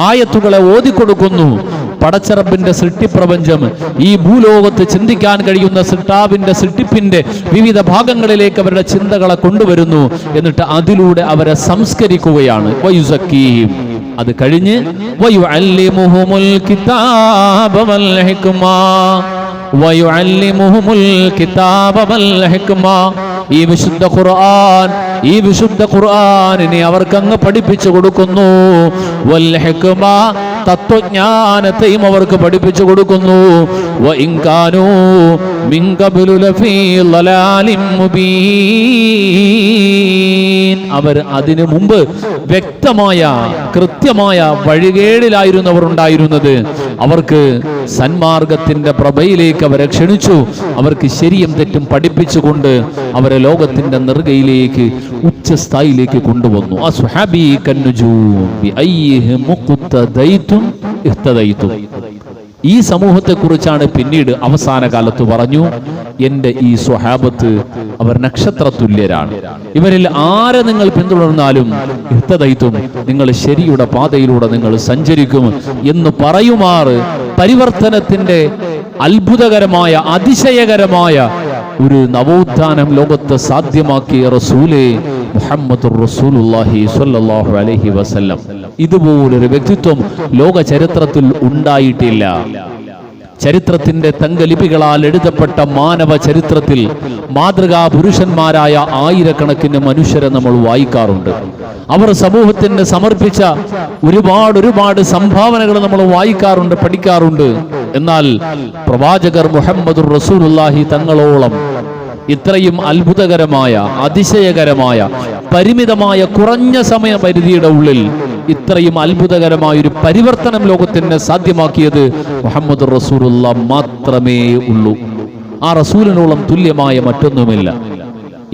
ആയത്തുകളെ ഓതിക്കൊടുക്കുന്നു. പടച്ചറബിന്റെ സൃഷ്ടിപ്രപഞ്ചം ഈ ഭൂലോകത്ത് ചിന്തിക്കാൻ കഴിയുന്ന സൃഷ്ടാവിന്റെ സൃഷ്ടിപ്പിന്റെ വിവിധ ഭാഗങ്ങളിലേക്ക് അവരുടെ ചിന്തകളെ കൊണ്ടുവരുന്നു. എന്നിട്ട് അതിലൂടെ അവരെ സംസ്കരിക്കുകയാണ്. വയുസക്കീഹിം, അത് കഴിഞ്ഞ് വയുഅല്ലിമുഹുമുൽ കിതാബ വൽ ഹിക്മ, വയുഅല്ലിമുഹുമുൽ കിതാബ വൽ ഹിക്മ, ഈ വിശുദ്ധ ഖുർആനിനെ അവർക്കങ്ങ് പഠിപ്പിച്ചു കൊടുക്കുന്നു. വൽ ഹിക്മ, തത്വജ്ഞാനത്തെയും അവർക്ക് പഠിപ്പിച്ചു കൊടുക്കുന്നു. വഇൻ കാനൂ മിൻ ഖബ്ലു ലഫീ ളലാലിൻ മുബീൻ, അവർ അതിനു മുമ്പ് വ്യക്തമായ കൃത്യമായ വഴികേടിലായിരുന്നവർ ഉണ്ടായിരുന്നത്. അവർക്ക് സന്മാർഗത്തിന്റെ പ്രഭയിലേക്ക് അവരെ ക്ഷണിച്ചു. അവർക്ക് ശരിയും തെറ്റും പഠിപ്പിച്ചുകൊണ്ട് അവരെ ലോകത്തിന്റെ നെറുകയിലേക്ക് ഉച്ചസ്ഥായിലേക്ക് കൊണ്ടുവന്നു. അസ്ഹാബി കന്നുജൂം ബിഅയ്യിഹിം മുഖ്തദൈതും ഇഹ്തദൈതും, ഈ സമൂഹത്തെ കുറിച്ചാണ് പിന്നീട് അവസാന കാലത്ത് പറഞ്ഞു, എന്റെ ഈ സ്വഹാബത്ത് അവർ നക്ഷത്ര തുല്യരാണ്, ഇവരിൽ ആരെ നിങ്ങൾ പിന്തുടർന്നാലും ഇഹ്തദൈതും, നിങ്ങൾ ശരിയുടെ പാതയിലൂടെ നിങ്ങൾ സഞ്ചരിക്കും എന്ന് പറയുമാറ് പരിവർത്തനത്തിന്റെ അത്ഭുതകരമായ അതിശയകരമായ ഒരു നവോത്ഥാനം ലോകത്ത് സാധ്യമാക്കിയ റസൂലേ മുഹമ്മദുർ റസൂലുള്ളാഹി സ്വല്ലല്ലാഹു അലൈഹി വസല്ലം. ഇതുപോലൊരു വ്യക്തിത്വം ലോക ചരിത്രത്തിൽ ഉണ്ടായിട്ടില്ല. ചരിത്രത്തിന്റെ തങ്കലിപികളാൽ എഴുതപ്പെട്ട മാനവ ചരിത്രത്തിൽ മാതൃകാ പുരുഷന്മാരായ ആയിരക്കണക്കിന് മനുഷ്യരെ നമ്മൾ വായിക്കാറുണ്ട്. അവർ സമൂഹത്തിന് സമർപ്പിച്ച ഒരുപാട് സംഭാവനകൾ നമ്മൾ വായിക്കാറുണ്ട്, പഠിക്കാറുണ്ട്. എന്നാൽ പ്രവാചകർ മുഹമ്മദുർ റസൂലുള്ളാഹി തങ്ങളോളം ഇത്രയും അത്ഭുതകരമായ അതിശയകരമായ പരിമിതമായ കുറഞ്ഞ സമയപരിധിയുടെ ഉള്ളിൽ ഇത്രയും അത്ഭുതകരമായ ഒരു പരിവർത്തനം ലോകത്തിന് സാധ്യമാക്കിയത് മുഹമ്മദുർ റസൂലുള്ളാഹി മാത്രമേ ഉള്ളൂ. ആ റസൂലിനോളം തുല്യമായ മറ്റൊന്നുമില്ല.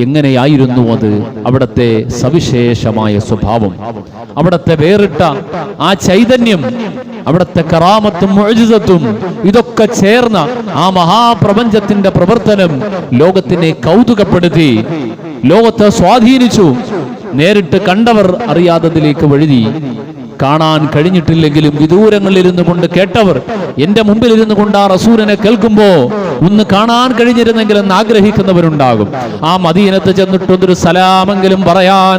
എങ്ങനെയായിരുന്നു അത്? അവിടത്തെ സവിശേഷമായ സ്വഭാവം, അവിടത്തെ വേറിട്ട ആ ചൈതന്യം, അവിടത്തെ കറാമത്തും മുഅ്ജിസത്തും ഇതൊക്കെ ചേർന്ന ആ മഹാപ്രപഞ്ചത്തിന്റെ പ്രവർത്തനം ലോകത്തിനെ കൗതുകപ്പെടുത്തി, ലോകത്തെ സ്വാധീനിച്ചു. നേരിട്ട് കണ്ടവർ അറിയാത്തതിലേക്ക് വഴുതി. കാണാൻ കഴിഞ്ഞിട്ടില്ലെങ്കിലും വിദൂരങ്ങളിലിരുന്നു കൊണ്ട് കേട്ടവർ എന്റെ മുമ്പിലിരുന്നു കൊണ്ട് ആ റസൂലിനെ കേൾക്കുമ്പോ ഒന്ന് കാണാൻ കഴിഞ്ഞിരുന്നെങ്കിലെന്ന് ആഗ്രഹിക്കുന്നവരുണ്ടാകും. ആ മദീനത്ത് ചെന്നിട്ടൊന്നൊരു സലാമെങ്കിലും പറയാൻ,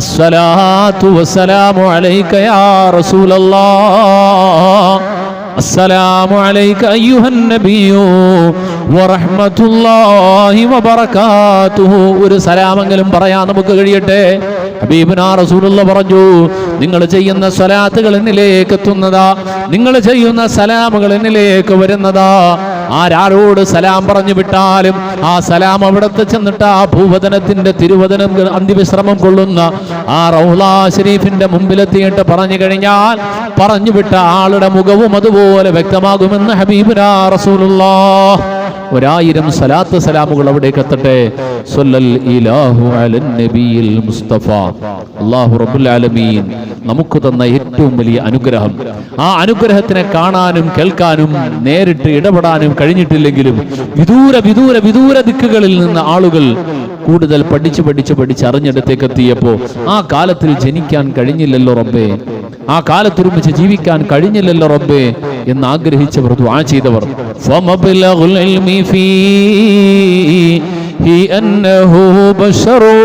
അസ്സലാത്തു വസ്സലാമു അലൈക യാ റസൂലല്ലാഹ്, അസ്സലാമു അലൈക അയ്യുഹൻ നബിയ്യു വറഹ്മത്തുള്ളാഹി വബറകാതുഹു, ഒരു സലാമെങ്കിലും പറയാൻ നമുക്ക് കഴിയട്ടെ. ഹബീബുനാ റസൂലുള്ളാഹി പറഞ്ഞു, നിങ്ങൾ ചെയ്യുന്ന സ്വലാത്തുകൾ എന്നിലേക്ക് എത്തുന്നതാ, നിങ്ങൾ ചെയ്യുന്ന സലാമുകൾ എന്നിലേക്ക് വരുന്നതാ. ആരാരോട് സലാം പറഞ്ഞു വിട്ടാലും ആ സലാം അവിടത്തെ ചെന്നിട്ട് ആ ഭൂവദനത്തിന്റെ തിരുവദനം അന്തിവിശ്രമം കൊള്ളുന്ന ആ റൗളാ ശരീഫിന്റെ മുമ്പിലെത്തിയിട്ട് പറഞ്ഞു കഴിഞ്ഞാൽ പറഞ്ഞു വിട്ട ആളുടെ മുഖവും അതുപോലെ വ്യക്തമാകുമെന്ന് ഹബീബുനാ റസൂലുള്ളാഹി. 1000 സ്വലാത്ത് സലാമുകൾ അവിടേക്ക് എത്തട്ടെ. സ്വല്ലൽ ഇലാഹു അലൻ നബിയിൽ മുസ്തഫ. അല്ലാഹു റബ്ബുൽ ആലമീൻ നമുക്ക് തന്ന ഏറ്റവും വലിയ അനുഗ്രഹം. ആ അനുഗ്രഹത്തിനെ കാണാനും കേൾക്കാനും നേരിട്ട് ഇടപെടാനും കഴിഞ്ഞിട്ടില്ലെങ്കിലും വിദൂര ദിക്കുകളിൽ നിന്ന് ആളുകൾ കൂടുതൽ പഠിച്ച് അറിഞ്ഞിടത്തേക്ക് എത്തിയപ്പോ ആ കാലത്തിൽ ജനിക്കാൻ കഴിഞ്ഞില്ലല്ലോ റബ്ബേ, ആ കാലത്തൊരുമിച്ച് ജീവിക്കാൻ കഴിഞ്ഞില്ലല്ലോ റബ്ബേ എന്ന് ആഗ്രഹിച്ചവർ, ദുആ ചെയ്തവർ, ഫമബ്ലഗുൽ ഇൽമി ഫീഹി അന്നഹു ബശറു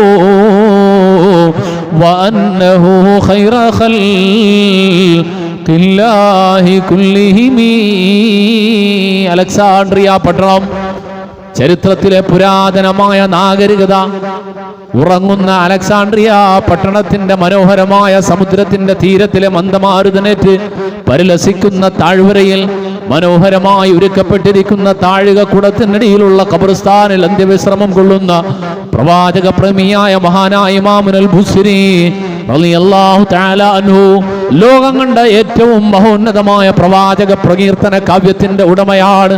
വഅന്നഹു ഖൈറ ഖൽഖില്ലാഹി ഖൽഖില്ലാഹി കുല്ലിഹിമി. അലക്സാണ്ട്രിയ പട്ടണം, ചരിത്രത്തിലെ പുരാതനമായ നാഗരികത ഉറങ്ങുന്ന അലക്സാണ്ട്രിയ പട്ടണത്തിന്റെ മനോഹരമായ സമുദ്രത്തിന്റെ തീരത്തിലെ മന്ദമാരുതനേറ്റ് പരിലസിക്കുന്ന താഴ്വരയിൽ മനോഹരമായി ഒരുക്കപ്പെട്ടിരിക്കുന്ന താഴികക്കുടത്തിനിടയിലുള്ള ഖബർസ്ഥാനിൽ അന്ത്യവിശ്രമം കൊള്ളുന്ന പ്രവാചക പ്രേമിയായ മഹാനായ ഇമാമുൽ ബുസ്രി റളിയല്ലാഹു തആല അൻഹു ലോകം കണ്ട ഏറ്റവും മഹോന്നതമായ പ്രവാചക പ്രകീർത്തന കാവ്യത്തിന്റെ ഉടമയാണ്.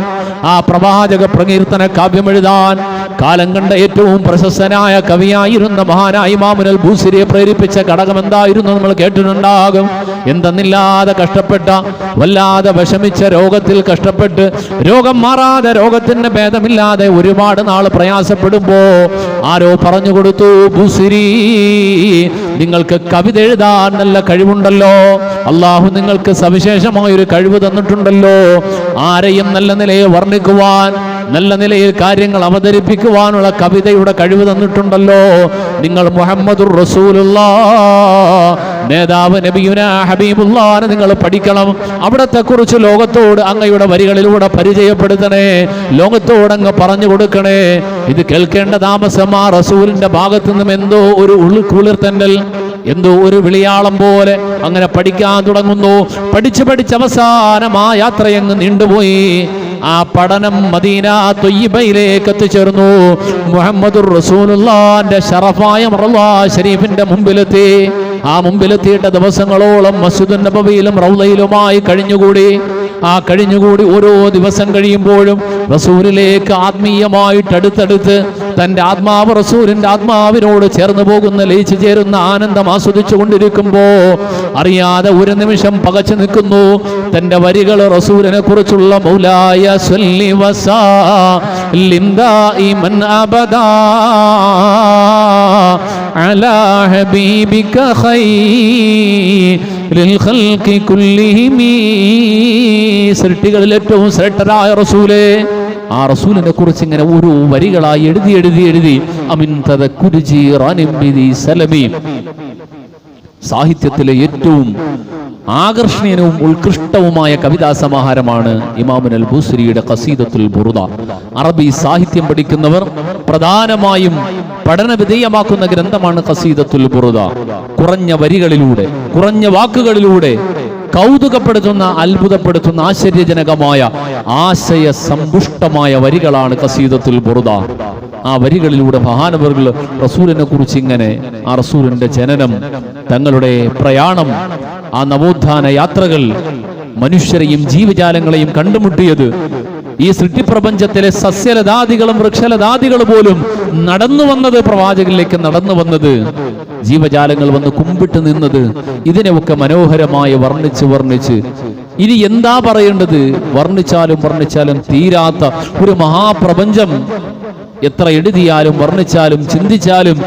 ആ പ്രവാചക പ്രകീർത്തന കാവ്യം എഴുതാൻ കാലം കണ്ട ഏറ്റവും പ്രശസ്തനായ കവിയായിരുന്ന മഹാനായ ഇമാമുൽ ബുസ്രിയെ പ്രേരിപ്പിച്ച ഘടകം എന്തായിരുന്നു നമ്മൾ കേട്ടിട്ടുണ്ടാകും. എന്തെന്നില്ലാതെ കഷ്ടപ്പെട്ട, വല്ലാതെ വിഷമിച്ച രോഗത്തിൽ കഷ്ടപ്പെട്ട്, രോഗം മാറാതെ, രോഗത്തിന്റെ ഭേദമില്ലാതെ ഒരുപാട് നാൾ പ്രയാസപ്പെടുമ്പോ ആരോ പറഞ്ഞു കൊടുത്തു, ബുസ്രി നിങ്ങൾക്ക് കവിത എഴുതാൻ നല്ല കഴിവുണ്ടല്ലോ, അള്ളാഹു നിങ്ങൾക്ക് സവിശേഷമായ ഒരു കഴിവ് തന്നിട്ടുണ്ടല്ലോ, ആരെയും നല്ല നിലയിൽ വർണ്ണിക്കുവാൻ, നല്ല നിലയിൽ കാര്യങ്ങൾ അവതരിപ്പിക്കുവാനുള്ള കവിതയുടെ കഴിവ് തന്നിട്ടുണ്ടല്ലോ, നിങ്ങൾ മുഹമ്മദുർ റസൂലുള്ളാഹ് നേതാവ് നബിയുനാ ഹബീബുള്ളാഹിനെ നിങ്ങൾ പഠിക്കണം. അവിടത്തെ കുറിച്ച് ലോകത്തോട് അങ്ങയുടെ വരികളിലൂടെ പരിചയപ്പെടുത്തണേ, ലോകത്തോട് അങ്ങ് പറഞ്ഞു കൊടുക്കണേ. ഇത് കേൾക്കേണ്ട താമസം ആ റസൂലിന്റെ ഭാഗത്തു നിന്നും എന്തോ ഒരു കുളിർത്തന്നൽ, എന്തോ ഒരു വിളിയാളം പോലെ അങ്ങനെ പഠിക്കാൻ തുടങ്ങുന്നു. പഠിച്ച് അവസാനം ആ യാത്രയങ്ങ് നീണ്ടുപോയി. ആ പഠനം മദീന ത്വയ്യിബയിലേക്ക് എത്തിച്ചേർന്നു. മുഹമ്മദുർ റസൂലുള്ളാഹിന്റെ ശറഫായ റളാ ശരീഫിന്റെ മുമ്പിലെത്തി. ആ മുമ്പിലെത്തിയിട്ട് ദിവസങ്ങളോളം മസ്ജിദുൻ നബവിയിലും റൗളയിലുമായി കഴിഞ്ഞുകൂടി. ആ കഴിഞ്ഞുകൂടി ഓരോ ദിവസം കഴിയുമ്പോഴും റസൂലിലേക്ക് ആത്മീയമായിട്ട് അടുത്തടുത്ത് തൻ്റെ ആത്മാവ് റസൂലിന്റെ ആത്മാവിനോട് ചേർന്ന് പോകുന്ന, ലയിച്ചു ചേരുന്ന ആനന്ദം ആസ്വദിച്ചു കൊണ്ടിരിക്കുമ്പോ അറിയാതെ ഒരു നിമിഷം പകച്ചു നിൽക്കുന്നു. തൻ്റെ വരികൾ റസൂലിനെ കുറിച്ചുള്ള മൗലായ സ്വല്ലി വസല്ലിം ദായിമൻ അബദാ അലാ ഹബീബിക ഖൈറിൽ ഖൽഖി കുല്ലിഹിം. സൃഷ്ടികളിൽ ഏറ്റവും ശ്രേഷ്ഠരായ റസൂലേ, ആ റസൂലിനെ കുറിച്ച് ഇങ്ങനെ ഓരോ വരികളായി എഴുതി അമിൻ തദക്കുരി ജീറാനിൻ ബിദി സലമി. സാഹിത്യത്തിലെ ഏറ്റവും ആകർഷണീയവും ഉത്കൃഷ്ടവുമായ കവിതാ സമാഹാരമാണ് ഇമാമുൽ ബുസ്രിയുടെ ഖസീദത്തുൽ ബുർദ. അറബി സാഹിത്യം പഠിക്കുന്നവർ പ്രധാനമായും പഠന വിധേയമാക്കുന്ന ഗ്രന്ഥമാണ് ഖസീദത്തുൽ ബുർദ. കുറഞ്ഞ വരികളിലൂടെ, കുറഞ്ഞ വാക്കുകളിലൂടെ കൗതുകപ്പെടുത്തുന്ന, അത്ഭുതപ്പെടുത്തുന്ന, ആശ്ചര്യജനകമായ ആശയ സമ്പുഷ്ടമായ വരികളാണ് ഖസീദത്തുൽ ബുർദ. ആ വരികളിലൂടെ മഹാനവറുകൾ റസൂലിനെ കുറിച്ച് ഇങ്ങനെ, ആ റസൂലിന്റെ ജനനം, തങ്ങളുടെ പ്രയാണം, ആ നവോത്ഥാന യാത്രകൾ, മനുഷ്യരെയും ജീവജാലങ്ങളെയും കണ്ടുമുട്ടിയത്, ഈ സൃഷ്ടിപ്രപഞ്ചത്തിലെ സസ്യലതാദികളും വൃക്ഷലതാദികൾ പോലും നടന്നു വന്നത്, പ്രവാചകനിലേക്ക് നടന്നു വന്നത്, ജീവജാലങ്ങൾ വന്ന് കുമ്പിട്ട് നിന്നത്, ഇതിനെയൊക്കെ മനോഹരമായി വർണ്ണിച്ച് ഇനി എന്താ പറയേണ്ടത്? വർണ്ണിച്ചാലും തീരാത്ത ഒരു മഹാപ്രപഞ്ചം. എത്ര എഴുതിയാലും വർണ്ണിച്ചാലും ചിന്തിച്ചാലും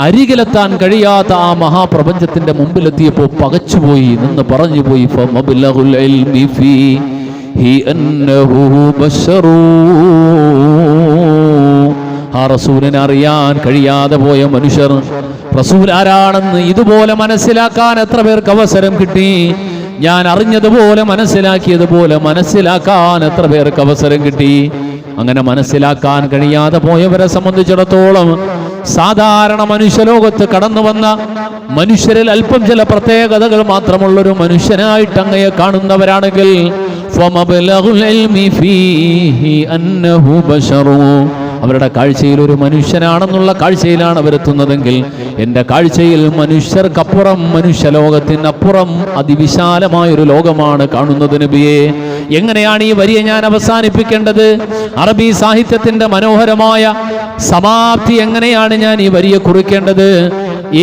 അരികിലെത്താൻ കഴിയാത്ത ആ മഹാപ്രപഞ്ചത്തിന്റെ മുമ്പിലെത്തിയപ്പോൾ പകച്ചുപോയി, നിന്ന് പറഞ്ഞുപോയി. ആ റസൂലിനെ അറിയാൻ കഴിയാതെ പോയ മനുഷ്യർ, റസൂൽ ആരാണെന്ന് ഇതുപോലെ മനസ്സിലാക്കാൻ എത്ര പേർക്ക് അവസരം കിട്ടി? ഞാൻ അറിഞ്ഞതുപോലെ, മനസ്സിലാക്കിയതുപോലെ മനസ്സിലാക്കാൻ എത്ര പേർക്ക് അവസരം കിട്ടി? അങ്ങനെ മനസ്സിലാക്കാൻ കഴിയാതെ പോയവരെ സംബന്ധിച്ചിടത്തോളം സാധാരണ മനുഷ്യലോകത്ത് കടന്നു വന്ന മനുഷ്യരിൽ അല്പം ചില പ്രത്യേകതകൾ മാത്രമുള്ളൊരു മനുഷ്യനായിട്ട് അങ്ങയെ കാണുന്നവരാണെങ്കിൽ അവരുടെ കാഴ്ചയിൽ ഒരു മനുഷ്യനാണെന്നുള്ള കാഴ്ചയിലാണ് അവരെത്തുന്നതെങ്കിൽ, എൻ്റെ കാഴ്ചയിൽ മനുഷ്യർക്കപ്പുറം, മനുഷ്യലോകത്തിനപ്പുറം അതിവിശാലമായൊരു ലോകമാണ് കാണുന്നത് നബിയെ. എങ്ങനെയാണ് ഈ വരിയെ ഞാൻ അവസാനിപ്പിക്കേണ്ടത്? അറബി സാഹിത്യത്തിന്റെ മനോഹരമായ സമാപ്തി എങ്ങനെയാണ് ഞാൻ ഈ വരിയെ കുറിക്കേണ്ടത്?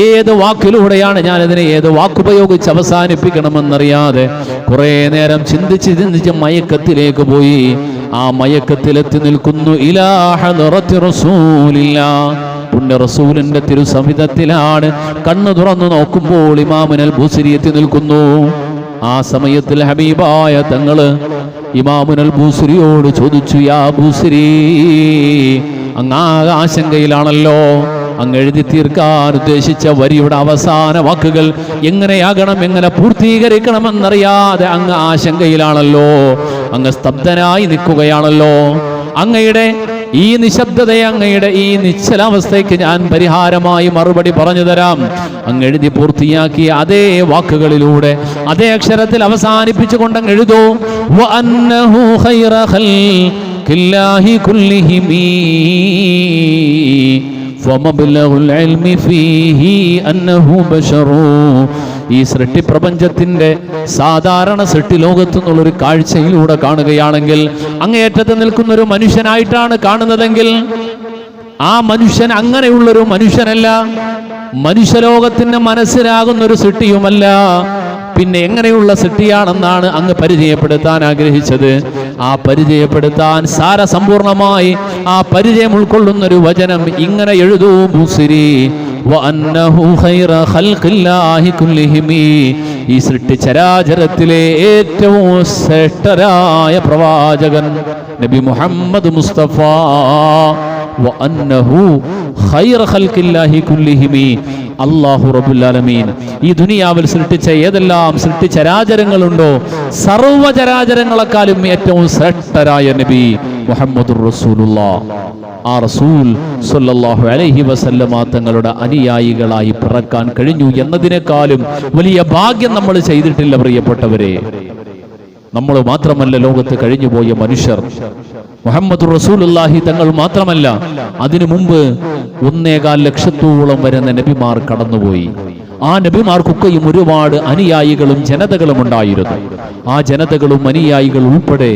ഏത് വാക്കിലൂടെയാണ് ഞാൻ ഇതിനെ, ഏത് വാക്കുപയോഗിച്ച് അവസാനിപ്പിക്കണമെന്നറിയാതെ കുറെ നേരം ചിന്തിച്ച് മയക്കത്തിലേക്ക് പോയി. ആ മയക്കത്തിലെത്തി നിൽക്കുന്നു. ഇലാ ഹളറത്തി റസൂലില്ലാഹ്, പുണ്യ റസൂലിന്റെ തിരുസവിധത്തിലാണ് കണ്ണു തുറന്നു നോക്കുമ്പോൾ ഇമാമുൽ ബുസ്രി എത്തി നിൽക്കുന്നു. ആ സമയത്തിൽ ഹബീബായ തങ്ങള് ഇമാമുൽ ബുസ്രിയോട് ചോദിച്ചു, യാ ബുസ്രി, അങ്ങ് ആശങ്കയിലാണല്ലോ, അങ്ങ് എഴുതി തീർക്കാൻ ഉദ്ദേശിച്ച വരിയുടെ അവസാന വാക്കുകൾ എങ്ങനെയാകണം, എങ്ങനെ പൂർത്തീകരിക്കണമെന്നറിയാതെ അങ്ങ് ആശങ്കയിലാണല്ലോ, അങ്ങ് സ്തബ്ധനായി നിൽക്കുകയാണല്ലോ. അങ്ങയുടെ ഈ നിശബ്ദതയെ, അങ്ങയുടെ ഈ നിശ്ചലാവസ്ഥയ്ക്ക് ഞാൻ പരിഹാരമായി മറുപടി പറഞ്ഞു തരാം. അങ്ങ് എഴുതി പൂർത്തിയാക്കിയ അതേ വാക്കുകളിലൂടെ, അതേ അക്ഷരത്തിൽ അവസാനിപ്പിച്ചുകൊണ്ട് അങ്ങ് എഴുതൂ, വഅന്നഹു ഖൈറ ഖൽഖില്ലാഹി കുല്ലിഹിമീ ഫമബ്ലഗുൽ ഇൽമി ഫീഹി അന്നഹു ബശറു. ഈ സൃഷ്ടി പ്രപഞ്ചത്തിന്റെ സാധാരണ സൃഷ്ടി ലോകത്തു നിന്നുള്ളൊരു കാഴ്ചയിലൂടെ കാണുകയാണെങ്കിൽ, അങ്ങേയറ്റത്ത് നിൽക്കുന്ന ഒരു മനുഷ്യനായിട്ടാണ് കാണുന്നതെങ്കിൽ, ആ മനുഷ്യൻ അങ്ങനെയുള്ളൊരു മനുഷ്യനല്ല, മനുഷ്യലോകത്തിന് മനസ്സിലാകുന്ന ഒരു സൃഷ്ടിയുമല്ല. പിന്നെ എങ്ങനെയുള്ള സൃഷ്ടിയാണെന്നാണ് അങ്ങ് പരിചയപ്പെടുത്താൻ ആഗ്രഹിച്ചത്. ആ പരിചയപ്പെടുത്താൻ സാരസമ്പൂർണമായി ആ പരിചയം ഉൾക്കൊള്ളുന്ന ഒരു വചനം ഇങ്ങനെ എഴുതൂ, ബുസിരി വഅന്നഹു ഖൈറ ഖൽഖില്ലാഹി കുല്ലിഹിമി. ഈ സൃഷ്ടി ചരാചരത്തിലെ ഏറ്റവും ശ്രേഷ്ഠരായ പ്രവാചകൻ നബി മുഹമ്മദ് മുസ്തഫ. വഅന്നഹു ഖൈറ ഖൽഖില്ലാഹി കുല്ലിഹിമി. അല്ലാഹു റബ്ബുൽ ആലമീൻ ഈ ദുനിയാവിൽ സൃഷ്ടിച്ച ഏതെല്ലാം സൃഷ്ടിചരാചരങ്ങളുണ്ടോ, സർവ്വചരാചരങ്ങളെക്കാളും ഏറ്റവും ശ്രേഷ്ഠരായ നബി മുഹമ്മദുർ റസൂലുള്ളാഹ്. ആ റസൂൽ സ്വല്ലല്ലാഹു അലൈഹി വസല്ലമ തങ്ങളുടെ അനുയായികളായി പിറക്കാൻ കഴിഞ്ഞു എന്നതിനേക്കാളും വലിയ ഭാഗ്യം നമ്മൾ ചെയ്തിട്ടില്ല പ്രിയപ്പെട്ടവരെ. നമ്മൾ മാത്രമല്ല ലോകത്ത് കഴിഞ്ഞുപോയ മനുഷ്യർ, മുഹമ്മദുർ റസൂലുള്ളാഹി തങ്ങൾ മാത്രമല്ല, അതിനു മുമ്പ് 1.25 ലക്ഷത്തോളം വരുന്ന നബിമാർ കടന്നുപോയി. ആ നബിമാർക്കൊക്കെയും ഒരുപാട് അനുയായികളും ജനതകളും ഉണ്ടായിരുന്നു. ആ ജനതകളും അനുയായികൾ ഉൾപ്പെടെ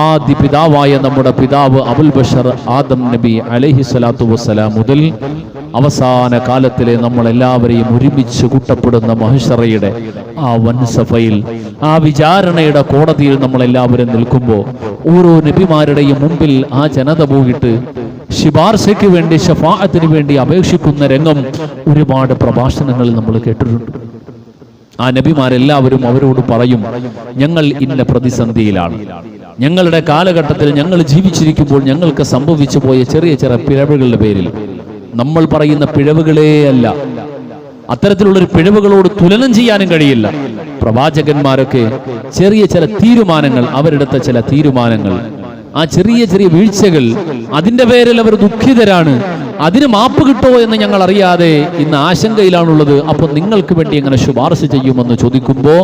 ആദ്യ പിതാവായ നമ്മുടെ പിതാവ് അബുൽ ബഷർ ആദം നബി അലൈഹി സ്വലാത്തു വസ്സലാം മുതൽ അവസാന കാലത്തിലെ നമ്മളെല്ലാവരെയും ഒരുമിച്ച് കൂട്ടപ്പെടുന്ന മഹ്ശറയുടെ ആ വൻസഫയിൽ, ആ വിചാരണയുടെ കോടതിയിൽ നമ്മളെല്ലാവരും നിൽക്കുമ്പോൾ ഓരോ നബിമാരുടെയും മുമ്പിൽ ആ ജനത പോയിട്ട് ശിപാർശയ്ക്ക് വേണ്ടി, ശഫാഅത്തിന് വേണ്ടി അപേക്ഷിക്കുന്ന രംഗം ഒരുപാട് പ്രഭാഷണങ്ങളിൽ നമ്മൾ കേട്ടിട്ടുണ്ട്. ആ നബിമാരെല്ലാവരും അവരോട് പറയും, ഞങ്ങൾ ഇന്ന പ്രതിസന്ധിയിലാണ്, ഞങ്ങളുടെ കാലഘട്ടത്തിൽ ഞങ്ങൾ ജീവിച്ചിരിക്കുമ്പോൾ ഞങ്ങൾക്ക് സംഭവിച്ചു പോയ ചെറിയ ചെറിയ പിഴവുകളുടെ പേരിൽ, നമ്മൾ പറയുന്ന പിഴവുകളേ അല്ല, അത്തരത്തിലുള്ളൊരു പിഴവുകളോട് തുലനം ചെയ്യാനും കഴിയില്ല. പ്രവാചകന്മാരൊക്കെ ചെറിയ ചില തീരുമാനങ്ങൾ, അവരെടുത്ത ചില തീരുമാനങ്ങൾ, ആ ചെറിയ ചെറിയ വീഴ്ചകൾ, അതിന്റെ പേരിൽ അവർ ദുഃഖിതരാണ്. അതിന് മാപ്പ് കിട്ടുമോ എന്ന് ഞങ്ങൾ അറിയാതെ ഇന്ന് ആശങ്കയിലാണുള്ളത്. അപ്പൊ നിങ്ങൾക്ക് വേണ്ടി എങ്ങനെ ശുപാർശ ചെയ്യുമെന്ന് ചോദിക്കുമ്പോ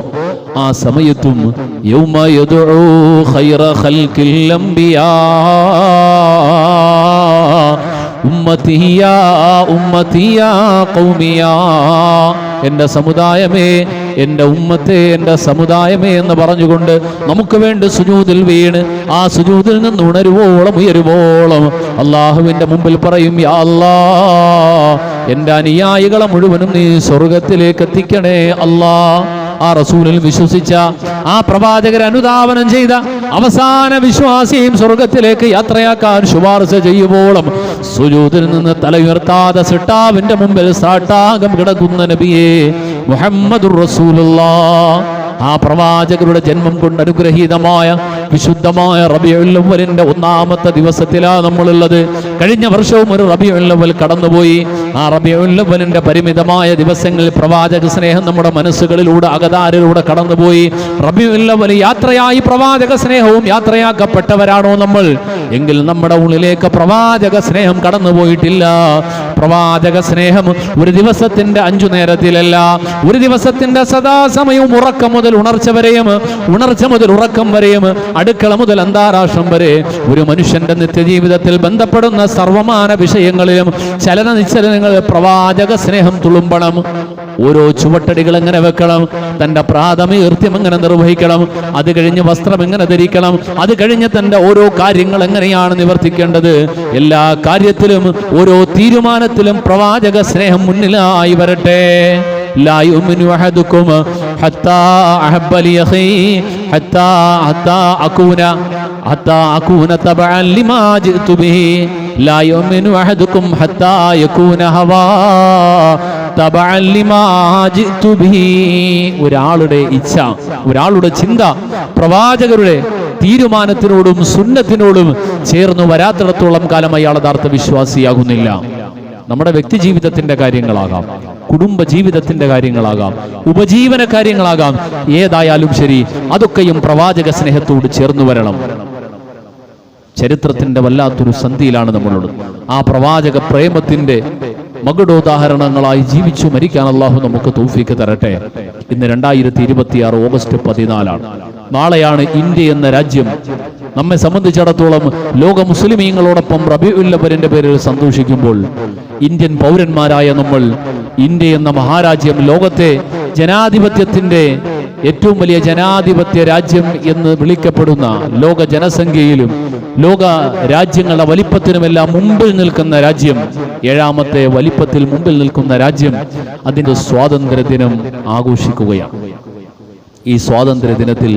ആ സമയത്തും യൗമ യദ്ഉ ഖൈറ ഖൽഖിൽ അംബിയാ ഉമ്മത്തിയാ ഉമ്മത്തിയാ ഖൗമിയാ, എൻ്റെ സമുദായമേ, എൻ്റെ ഉമ്മത്തെ, എൻ്റെ സമുദായമേ എന്ന് പറഞ്ഞുകൊണ്ട് നമുക്ക് വേണ്ടി സുജൂദിൽ വീണ് ആ സുജൂദിൽ നിന്ന് ഉയരുവോളം അള്ളാഹുവിൻ്റെ മുമ്പിൽ പറയും, യാ അല്ലാഹ്, എൻ്റെ അനുയായികളെ മുഴുവനും നീ സ്വർഗത്തിലേക്ക് എത്തിക്കണേ അല്ലാ. ആ റസൂലിൽ വിശ്വസിച്ച, ആ പ്രവാചകർ അനുധാവനം ചെയ്ത അവസാന വിശ്വാസിയും സ്വർഗത്തിലേക്ക് യാത്രയാക്കാൻ ശുപാർശ ചെയ്യുവോളം സുജൂദിൽ നിന്ന് തലയുയർത്താതെ സിട്ടാവിന്റെ മുമ്പിൽ സാട്ടാകം കിടക്കുന്ന നബിയെ മുഹമ്മദുർ റസൂലുള്ളാഹ്. ആ പ്രവാചകരുടെ ജന്മം കൊണ്ട് അനുഗ്രഹീതമായ വിശുദ്ധമായ റബീഉൽ അവ്വലിന്റെ 1ാമത്തെ ദിവസത്തിലാണ് നമ്മളുള്ളത്. കഴിഞ്ഞ വർഷവും ഒരു റബീഉൽ അവ്വൽ കടന്നുപോയി. ആ റബീഉൽ അവ്വലിന്റെ പരിമിതമായ ദിവസങ്ങളിൽ പ്രവാചക സ്നേഹം നമ്മുടെ മനസ്സുകളിലൂടെ, അകതാരിലൂടെ കടന്നുപോയി. റബീഉൽ അവ്വൽ യാത്രയായി, പ്രവാചക സ്നേഹവും യാത്രയാക്കപ്പെട്ടവരാണോ നമ്മൾ? എങ്കിൽ നമ്മുടെ ഉള്ളിലേക്ക് പ്രവാചക സ്നേഹം കടന്നുപോയിട്ടില്ല. പ്രവാചക സ്നേഹം ഒരു ദിവസത്തിന്റെ 5 നേരത്തിലല്ല, ഒരു ദിവസത്തിന്റെ സദാസമയവും ഉറക്കം മുതൽ ഉണർച്ച വരെയും, ഉണർച്ച മുതൽ ഉറക്കം വരെയും, അടുക്കള മുതൽ അന്താരാഷ്ട്രം വരെ ഒരു മനുഷ്യന്റെ നിത്യജീവിതത്തിൽ ബന്ധപ്പെടുന്ന സർവമാന വിഷയങ്ങളിലും ചലന നിശ്ചലനങ്ങളിൽ പ്രവാചക സ്നേഹം തുളുമ്പണം. ഓരോ ചുവട്ടടികൾ എങ്ങനെ വെക്കണം, തന്റെ പ്രാഥമിക കൃത്യം എങ്ങനെ നിർവഹിക്കണം, അത് കഴിഞ്ഞ് വസ്ത്രം എങ്ങനെ ധരിക്കണം, അത് കഴിഞ്ഞ് തന്റെ ഓരോ കാര്യങ്ങൾ എങ്ങനെയാണ് നിവർത്തിക്കേണ്ടത്, എല്ലാ കാര്യത്തിലും ഓരോ തീരുമാനത്തിലും പ്രവാചക സ്നേഹം മുന്നിലായി വരട്ടെ. لا يؤمن أحدكم حتى أحب لأخيه حتى أكون تبعا لما جئت به لا يؤمن أحدكم حتى يكون هواه تبعا لما جئت به. ഒരാളുടെ ഇച്ഛ, ഒരാളുടെ ചിന്ത പ്രവാചകരുടെ തീരുമാനത്തിനോടും സുന്നത്തിനോടും ചേർന്ന് വരാത്തിടത്തോളം കാലം അയാൾ യഥാർത്ഥ വിശ്വാസിയാകുന്നില്ല. നമ്മുടെ വ്യക്തി ജീവിതത്തിന്റെ കാര്യങ്ങളാകാം, കുടുംബ ജീവിതത്തിന്റെ കാര്യങ്ങളാകാം, ഉപജീവന കാര്യങ്ങളാകാം, ഏതായാലും ശരി അതൊക്കെയും പ്രവാചക സ്നേഹത്തോട് ചേർന്നു വരണം. ചരിത്രത്തിന്റെ വല്ലാത്തൊരു സന്ധിയിലാണ് നമ്മളുള്ളത്. ആ പ്രവാചക പ്രേമത്തിന്റെ മകുടോദാഹരണങ്ങളായി ജീവിച്ചു മരിക്കാൻ അള്ളാഹു നമുക്ക് തൗഫീക്ക് തരട്ടെ. ഇന്ന് 2026 ഓഗസ്റ്റ് 14 നാളെയാണ് ഇന്ത്യ എന്ന രാജ്യം നമ്മെ സംബന്ധിച്ചിടത്തോളം ലോക മുസ്ലിമീങ്ങളോടൊപ്പം റബീഉൽ അവ്വലിന്റെ പേരിൽ സന്തോഷിക്കുമ്പോൾ ഇന്ത്യൻ പൗരന്മാരായ നമ്മൾ ഇന്ത്യ എന്ന മഹാരാജ്യം ലോകത്തെ ജനാധിപത്യത്തിന്റെ ഏറ്റവും വലിയ ജനാധിപത്യ രാജ്യം എന്ന് വിളിക്കപ്പെടുന്ന ലോക ജനസംഖ്യയിലും ലോക രാജ്യങ്ങളുടെ വലിപ്പത്തിനുമെല്ലാം മുമ്പിൽ നിൽക്കുന്ന രാജ്യം, 7ാമത്തെ വലിപ്പത്തിൽ മുമ്പിൽ നിൽക്കുന്ന രാജ്യം അതിന്റെ സ്വാതന്ത്ര്യ ദിനം ആഘോഷിക്കുകയാണ്. ഈ സ്വാതന്ത്ര്യ ദിനത്തിൽ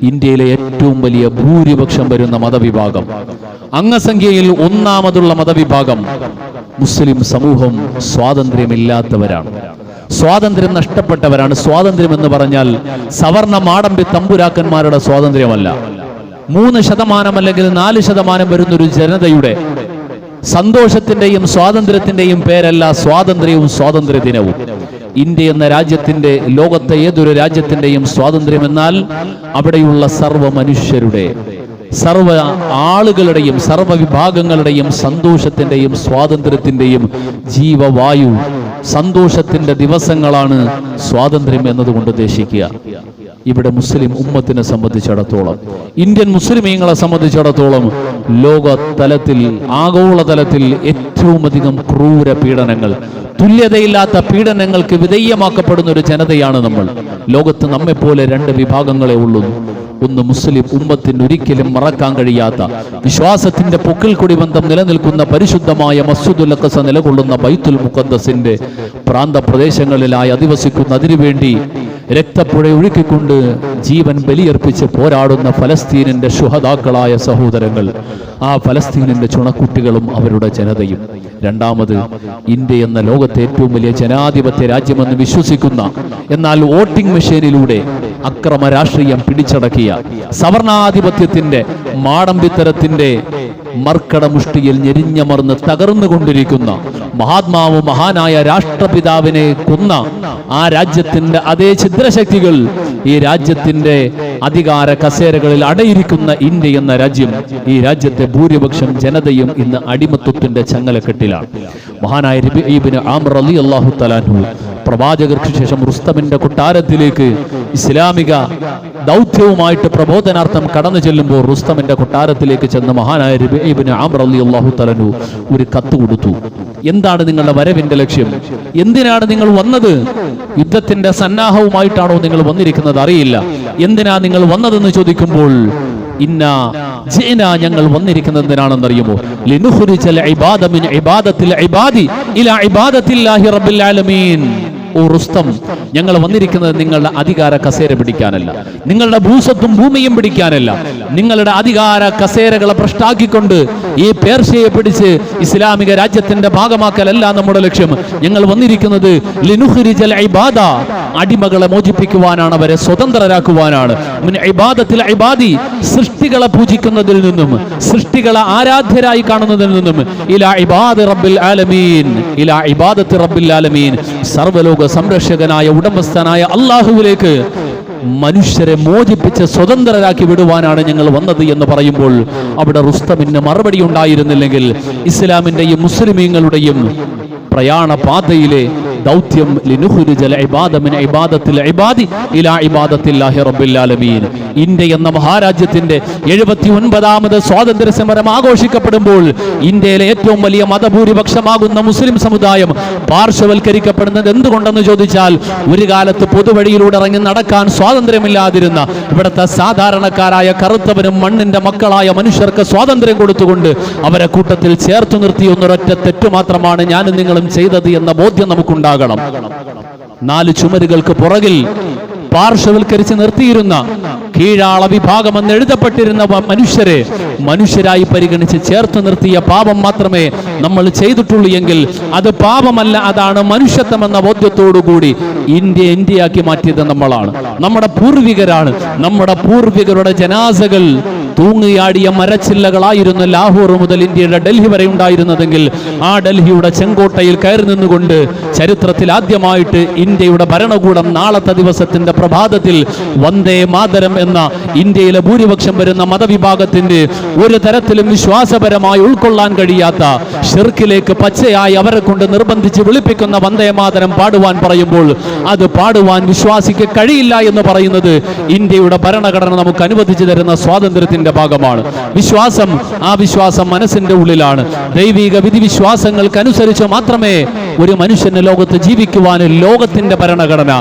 ഇന്ത്യയിലെ ഏറ്റവും വലിയ ഭൂരിപക്ഷം വരുന്ന മതവിഭാഗം, അംഗസംഖ്യയിൽ 1ാമതുള്ള മതവിഭാഗം മുസ്ലിം സമൂഹം സ്വാതന്ത്ര്യമില്ലാത്തവരാണ്, സ്വാതന്ത്ര്യം നഷ്ടപ്പെട്ടവരാണ്. സ്വാതന്ത്ര്യം എന്ന് പറഞ്ഞാൽ സവർണ മാടമ്പി തമ്പുരാക്കന്മാരുടെ സ്വാതന്ത്ര്യമല്ല. 3% അല്ലെങ്കിൽ 4% വരുന്നൊരു ജനതയുടെ സന്തോഷത്തിന്റെയും സ്വാതന്ത്ര്യത്തിന്റെയും പേരല്ല സ്വാതന്ത്ര്യവും സ്വാതന്ത്ര്യ ദിനവും. ഇന്ത്യ എന്ന രാജ്യത്തിന്റെ, ലോകത്തെ ഏതൊരു രാജ്യത്തിന്റെയും സ്വാതന്ത്ര്യം എന്നാൽ അവിടെയുള്ള സർവ്വ മനുഷ്യരുടെ, സർവ ആളുകളുടെയും സർവ വിഭാഗങ്ങളുടെയും സന്തോഷത്തിന്റെയും സ്വാതന്ത്ര്യത്തിന്റെയും ജീവവായു, സന്തോഷത്തിന്റെ ദിവസങ്ങളാണ് സ്വാതന്ത്ര്യം എന്നതുകൊണ്ട് ഉദ്ദേശിക്കുക. ഇവിടെ മുസ്ലിം ഉമ്മത്തിനെ സംബന്ധിച്ചിടത്തോളം, ഇന്ത്യൻ മുസ്ലിമീങ്ങളെ സംബന്ധിച്ചിടത്തോളം ലോക തലത്തിൽ, ആഗോളതലത്തിൽ ഏറ്റവും അധികം ക്രൂര പീഡനങ്ങൾ, തുല്യതയില്ലാത്ത പീഡനങ്ങൾക്ക് വിധേയമാക്കപ്പെടുന്ന ഒരു ജനതയാണ് നമ്മൾ. ലോകത്ത് നമ്മെപ്പോലെ 2 വിഭാഗങ്ങളെ ഉള്ളൂ. ഒന്ന് മുസ്ലിം ഉമ്മത്തിന് ഒരിക്കലും മറക്കാൻ കഴിയാത്ത, വിശ്വാസത്തിന്റെ പൊക്കിൽ കൊടി ബന്ധം നിലനിൽക്കുന്ന പരിശുദ്ധമായ മസ്ജിദുൽ അഖ്സ നിലകൊള്ളുന്ന ബൈത്തുൽ മുഖദ്ദസിന്റെ പ്രാന്തപ്രദേശങ്ങളിലായി അധിവസിക്കുന്ന, അതിനുവേണ്ടി രക്തപ്പുഴ ഒഴുക്കിക്കൊണ്ട് ജീവൻ ബലിയർപ്പിച്ച് പോരാടുന്ന ഫലസ്തീനിന്റെ ശുഹദാക്കളായ സഹോദരങ്ങൾ, ആ ഫലസ്തീനിന്റെ ചുണക്കുട്ടികളും അവരുടെ ജനതയും. 2ാമത് ഇന്ത്യ എന്ന ലോകത്തെ ഏറ്റവും വലിയ ജനാധിപത്യ രാജ്യമെന്ന് വിശ്വസിക്കുന്ന, എന്നാൽ വോട്ടിംഗ് മെഷീനിലൂടെ അക്രമ രാഷ്ട്രീയം പിടിച്ചടക്കിയ, സവർണാധിപത്യത്തിന്റെ മാടമ്പിത്തരത്തിന്റെ മർക്കടമുഷ്ടിയിൽ ഞെരിഞ്ഞമർന്ന് തകർന്നുകൊണ്ടിരിക്കുന്ന, മഹാത്മാവ് മഹാനായ രാഷ്ട്രപിതാവിനെ കൊന്ന ആ രാജ്യത്തിന്റെ അതേ ഛിദ്രശക്തികൾ ഈ രാജ്യത്തിന്റെ അധികാര കസേരകളിൽ അടയിരിക്കുന്ന ഇന്ത്യ എന്ന രാജ്യം, ഈ രാജ്യത്തെ ഭൂരിപക്ഷം ജനതയും ഇന്ന് അടിമത്വത്തിന്റെ ചങ്ങലക്കെട്ടിലാണ്. മഹാനായ റബീഉ ഇബ്നു ആമിർ റളിയല്ലാഹു തആല അൻഹു പ്രവാചകർക്ക് ശേഷം റുസ്തമിന്റെ കൊട്ടാരത്തിലേക്ക് ഇസ്ലാമിക ദൗത്യവുമായിട്ട് പ്രബോധനാർത്ഥം കടന്നു ചെല്ലുമ്പോൾ റുസ്തമിന്റെ കൊട്ടാരത്തിലേക്ക് ചെന്ന മഹാനായ റബീഉ ഇബ്നു ആമിർ റളിയല്ലാഹു തആല അൻഹു ഒരു കത്ത് കൊടുത്തു. എന്താണ് നിങ്ങളുടെ വരവിന്റെ ലക്ഷ്യം? എന്തിനാണ് നിങ്ങൾ വന്നത്? യുദ്ധത്തിന്റെ സന്നാഹവുമായിട്ടാണോ നിങ്ങൾ വന്നിരിക്കുന്നത്? അറിയില്ല. എന്തിനാ നിങ്ങൾ വന്നതെന്ന് ചോദിക്കുമ്പോൾ, ഞങ്ങൾ വന്നിരിക്കുന്നത് എന്തിനാണെന്നറിയുമോ? ലിനുഖ്രിജൽ ഇബാദ മിൻ ഇബാദത്തിൽ ഇബാദി ഇലാ ഇബാദത്തില്ലാഹി റബ്ബിൽ ആലമീൻ. ഓ റുസ്തം, ഞങ്ങൾ വന്നിരിക്കുന്നത് നിങ്ങളുടെ അധികാര കസേര പിടിക്കാനല്ല, നിങ്ങളുടെ ഭൂസ്വത്തും ഭൂമിയും പിടിക്കാനല്ല. നിങ്ങളുടെ അധികാര കസേരകളെ ഭ്രഷ്ടാക്കിക്കൊണ്ട് ഈ പേർഷ്യയെ പിടിച്ച് ഇസ്ലാമിക രാജ്യത്തിന്റെ ഭാഗമാക്കലല്ല നമ്മുടെ ലക്ഷ്യം. ഞങ്ങൾ വന്നിരിക്കുന്നത് ലിനുഖ്രിജൽ ഇബാദ, അടിമകളെ മോചിപ്പിക്കുവാനാണ്, അവരെ സ്വതന്ത്രരാക്കുവാനാണ്. മിൻ ഇബാദത്തിൽ ഇബാദി, സൃഷ്ടികളെ പൂജിക്കുന്നതിൽ നിന്നും, സൃഷ്ടികളെ ആരാധ്യരായി കാണുന്നതിൽ നിന്നും, ഇലാ ഇബാദി റബ്ബിൽ ആലമീൻ, ഇലാ ഇബാദത്തി റബ്ബിൽ ആലമീൻ, സർവ്വലോക സംരക്ഷകനായ ഉടമസ്ഥനായ അല്ലാഹുവിലേക്ക് മനുഷ്യരെ മോചിപ്പിച്ച് സ്വതന്ത്രരാക്കി വിടുവാനാണ് ഞങ്ങൾ വന്നത് എന്ന് പറയുമ്പോൾ, അവിടെ റുസ്തമിന് മറുപടി ഉണ്ടായിരുന്നില്ലെങ്കിൽ ഇസ്ലാമിന്റെയും മുസ്ലിമീങ്ങളുടെയും പ്രയാണ പാതയിലെ ദൗത്യം ലിനുഖ്രിജൽ ഇബാദ മിൻ ഇബാദത്തിൽ ഇബാദി ഇലാ ഇബാദത്തില്ലാഹി റബ്ബിൽ ആലമീൻ. ഇന്ത്യ എന്ന മഹാരാജ്യത്തിന്റെ 79ാമത് സ്വാതന്ത്ര്യ സമരം ആഘോഷിക്കപ്പെടുമ്പോൾ ഇന്ത്യയിലെ ഏറ്റവും വലിയ മതഭൂരിപക്ഷമാകുന്ന മുസ്ലിം സമുദായം പാർശ്വവൽക്കരിക്കപ്പെടുന്നത് എന്തുകൊണ്ടെന്ന് ചോദിച്ചാൽ, ഒരു കാലത്ത് പൊതുവഴിയിലൂടെ ഇറങ്ങി നടക്കാൻ സ്വാതന്ത്ര്യമില്ലാതിരുന്ന ഇവിടുത്തെ സാധാരണക്കാരായ കറുത്തവരും മണ്ണിന്റെ മക്കളായ മനുഷ്യർക്ക് സ്വാതന്ത്ര്യം കൊടുത്തുകൊണ്ട് അവരെ കൂട്ടത്തിൽ ചേർത്തു നിർത്തിയൊന്നൊരൊറ്റ തെറ്റു മാത്രമാണ് ഞാനും നിങ്ങളും ചെയ്തത് എന്ന ബോധ്യം നമുക്കുണ്ടാകണം. 4 ചുമരുകൾക്ക് പുറകിൽ പാർശ്വവൽക്കരിച്ച് നിർത്തിയിരുന്ന കീഴാള വിഭാഗം എന്ന് എഴുതപ്പെട്ടിരുന്ന മനുഷ്യരെ മനുഷ്യരായി പരിഗണിച്ച് ചേർത്ത് നിർത്തിയ പാപം മാത്രമേ നമ്മൾ ചെയ്തിട്ടുള്ളൂ എങ്കിൽ അത് പാപമല്ല, അതാണ് മനുഷ്യത്വം എന്ന ബോധ്യത്തോടുകൂടി ഇന്ത്യയാക്കി മാറ്റിയത് നമ്മളാണ്, നമ്മുടെ പൂർവികരാണ്. നമ്മുടെ പൂർവികരുടെ ജനാസകൾ തൂങ്ങിയാടിയ മരച്ചില്ലകളായിരുന്നു ലാഹോർ മുതൽ ഇന്ത്യയുടെ ഡൽഹി വരെ ഉണ്ടായിരുന്നതെങ്കിൽ ആ ഡൽഹിയുടെ ചെങ്കോട്ടയിൽ കയറി നിന്നുകൊണ്ട് ചരിത്രത്തിൽ ആദ്യമായിട്ട് ഇന്ത്യയുടെ ഭരണകൂടം നാളത്തെ ദിവസത്തിന്റെ പ്രഭാതത്തിൽ വന്ദേ മാതരം എന്ന ഇന്ത്യയിലെ ഭൂരിപക്ഷം വരുന്ന മതവിഭാഗത്തിന്റെ ഒരു തരത്തിലും വിശ്വാസപരമായി ഉൾക്കൊള്ളാൻ കഴിയാത്ത ഷിർക്കിലേക്ക് പച്ചയായി അവരെ കൊണ്ട് നിർബന്ധിച്ച് വിളിപ്പിക്കുന്ന വന്ദേ മാതരം പാടുവാൻ പറയുമ്പോൾ അത് പാടുവാൻ വിശ്വാസിക്ക് കഴിയില്ല എന്ന് പറയുന്നത് ഇന്ത്യയുടെ ഭരണഘടന നമുക്ക് അനുവദിച്ചു തരുന്ന സ്വാതന്ത്ര്യത്തിന്റെ ഭാഗമാണ്. ആ വിശ്വാസം മനസ്സിന്റെ ഉള്ളിലാണ്. ദൈവിക വിധിവിശ്വാസങ്ങൾക്കനുസരിച്ച് മാത്രമേ ഒരു മനുഷ്യന് ലോകത്ത് ജീവിക്കുവാനും ലോകത്തിന്റെ ഭരണഘടന,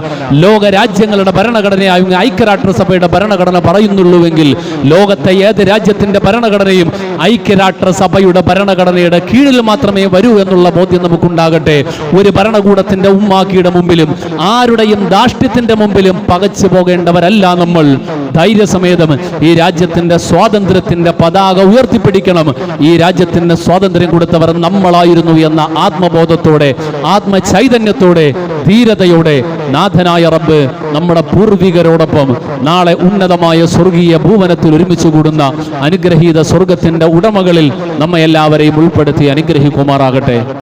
ലോക രാജ്യങ്ങളുടെ ഭരണഘടനയായും ഐക്യരാഷ്ട്രസഭയുടെ ഭരണഘടന പറയുന്നുള്ളൂവെങ്കിൽ ലോകത്തെ ഏത് രാജ്യത്തിന്റെ ഭരണഘടനയും ഐക്യരാഷ്ട്രസഭയുടെ ഭരണഘടനയുടെ കീഴിൽ മാത്രമേ വരൂ എന്നുള്ള ബോധ്യം നമുക്കുണ്ടാകട്ടെ. ഒരു ഭരണകൂടത്തിന്റെ ഉമ്മാക്കിയുടെ മുമ്പിലും ആരുടെയും ധാർഷ്ട്യത്തിന്റെ മുമ്പിലും പകച്ചു പോകേണ്ടവരല്ല നമ്മൾ. ധൈര്യസമേതം ഈ രാജ്യത്തിന്റെ സ്വാതന്ത്ര്യത്തിന്റെ പതാക ഉയർത്തിപ്പിടിക്കണം. ഈ രാജ്യത്തിന് സ്വാതന്ത്ര്യം കൊടുത്തവർ നമ്മളായിരുന്നു എന്ന ആത്മബോധത്തോടെ, ആത്മചൈതന്യത്തോടെ, ധീരതയോടെ നാഥനായ റബ്ബ് നമ്മുടെ പൂർവികരോടൊപ്പം നാളെ ഉന്നതമായ സ്വർഗീയ ഭൂവനത്തിൽ ഒരുമിച്ച് കൂടുന്ന അനുഗ്രഹീത സ്വർഗത്തിന്റെ ഉടമകളിൽ നമ്മെ എല്ലാവരെയും ഉൾപ്പെടുത്തി അനുഗ്രഹിക്കുമാറാകട്ടെ.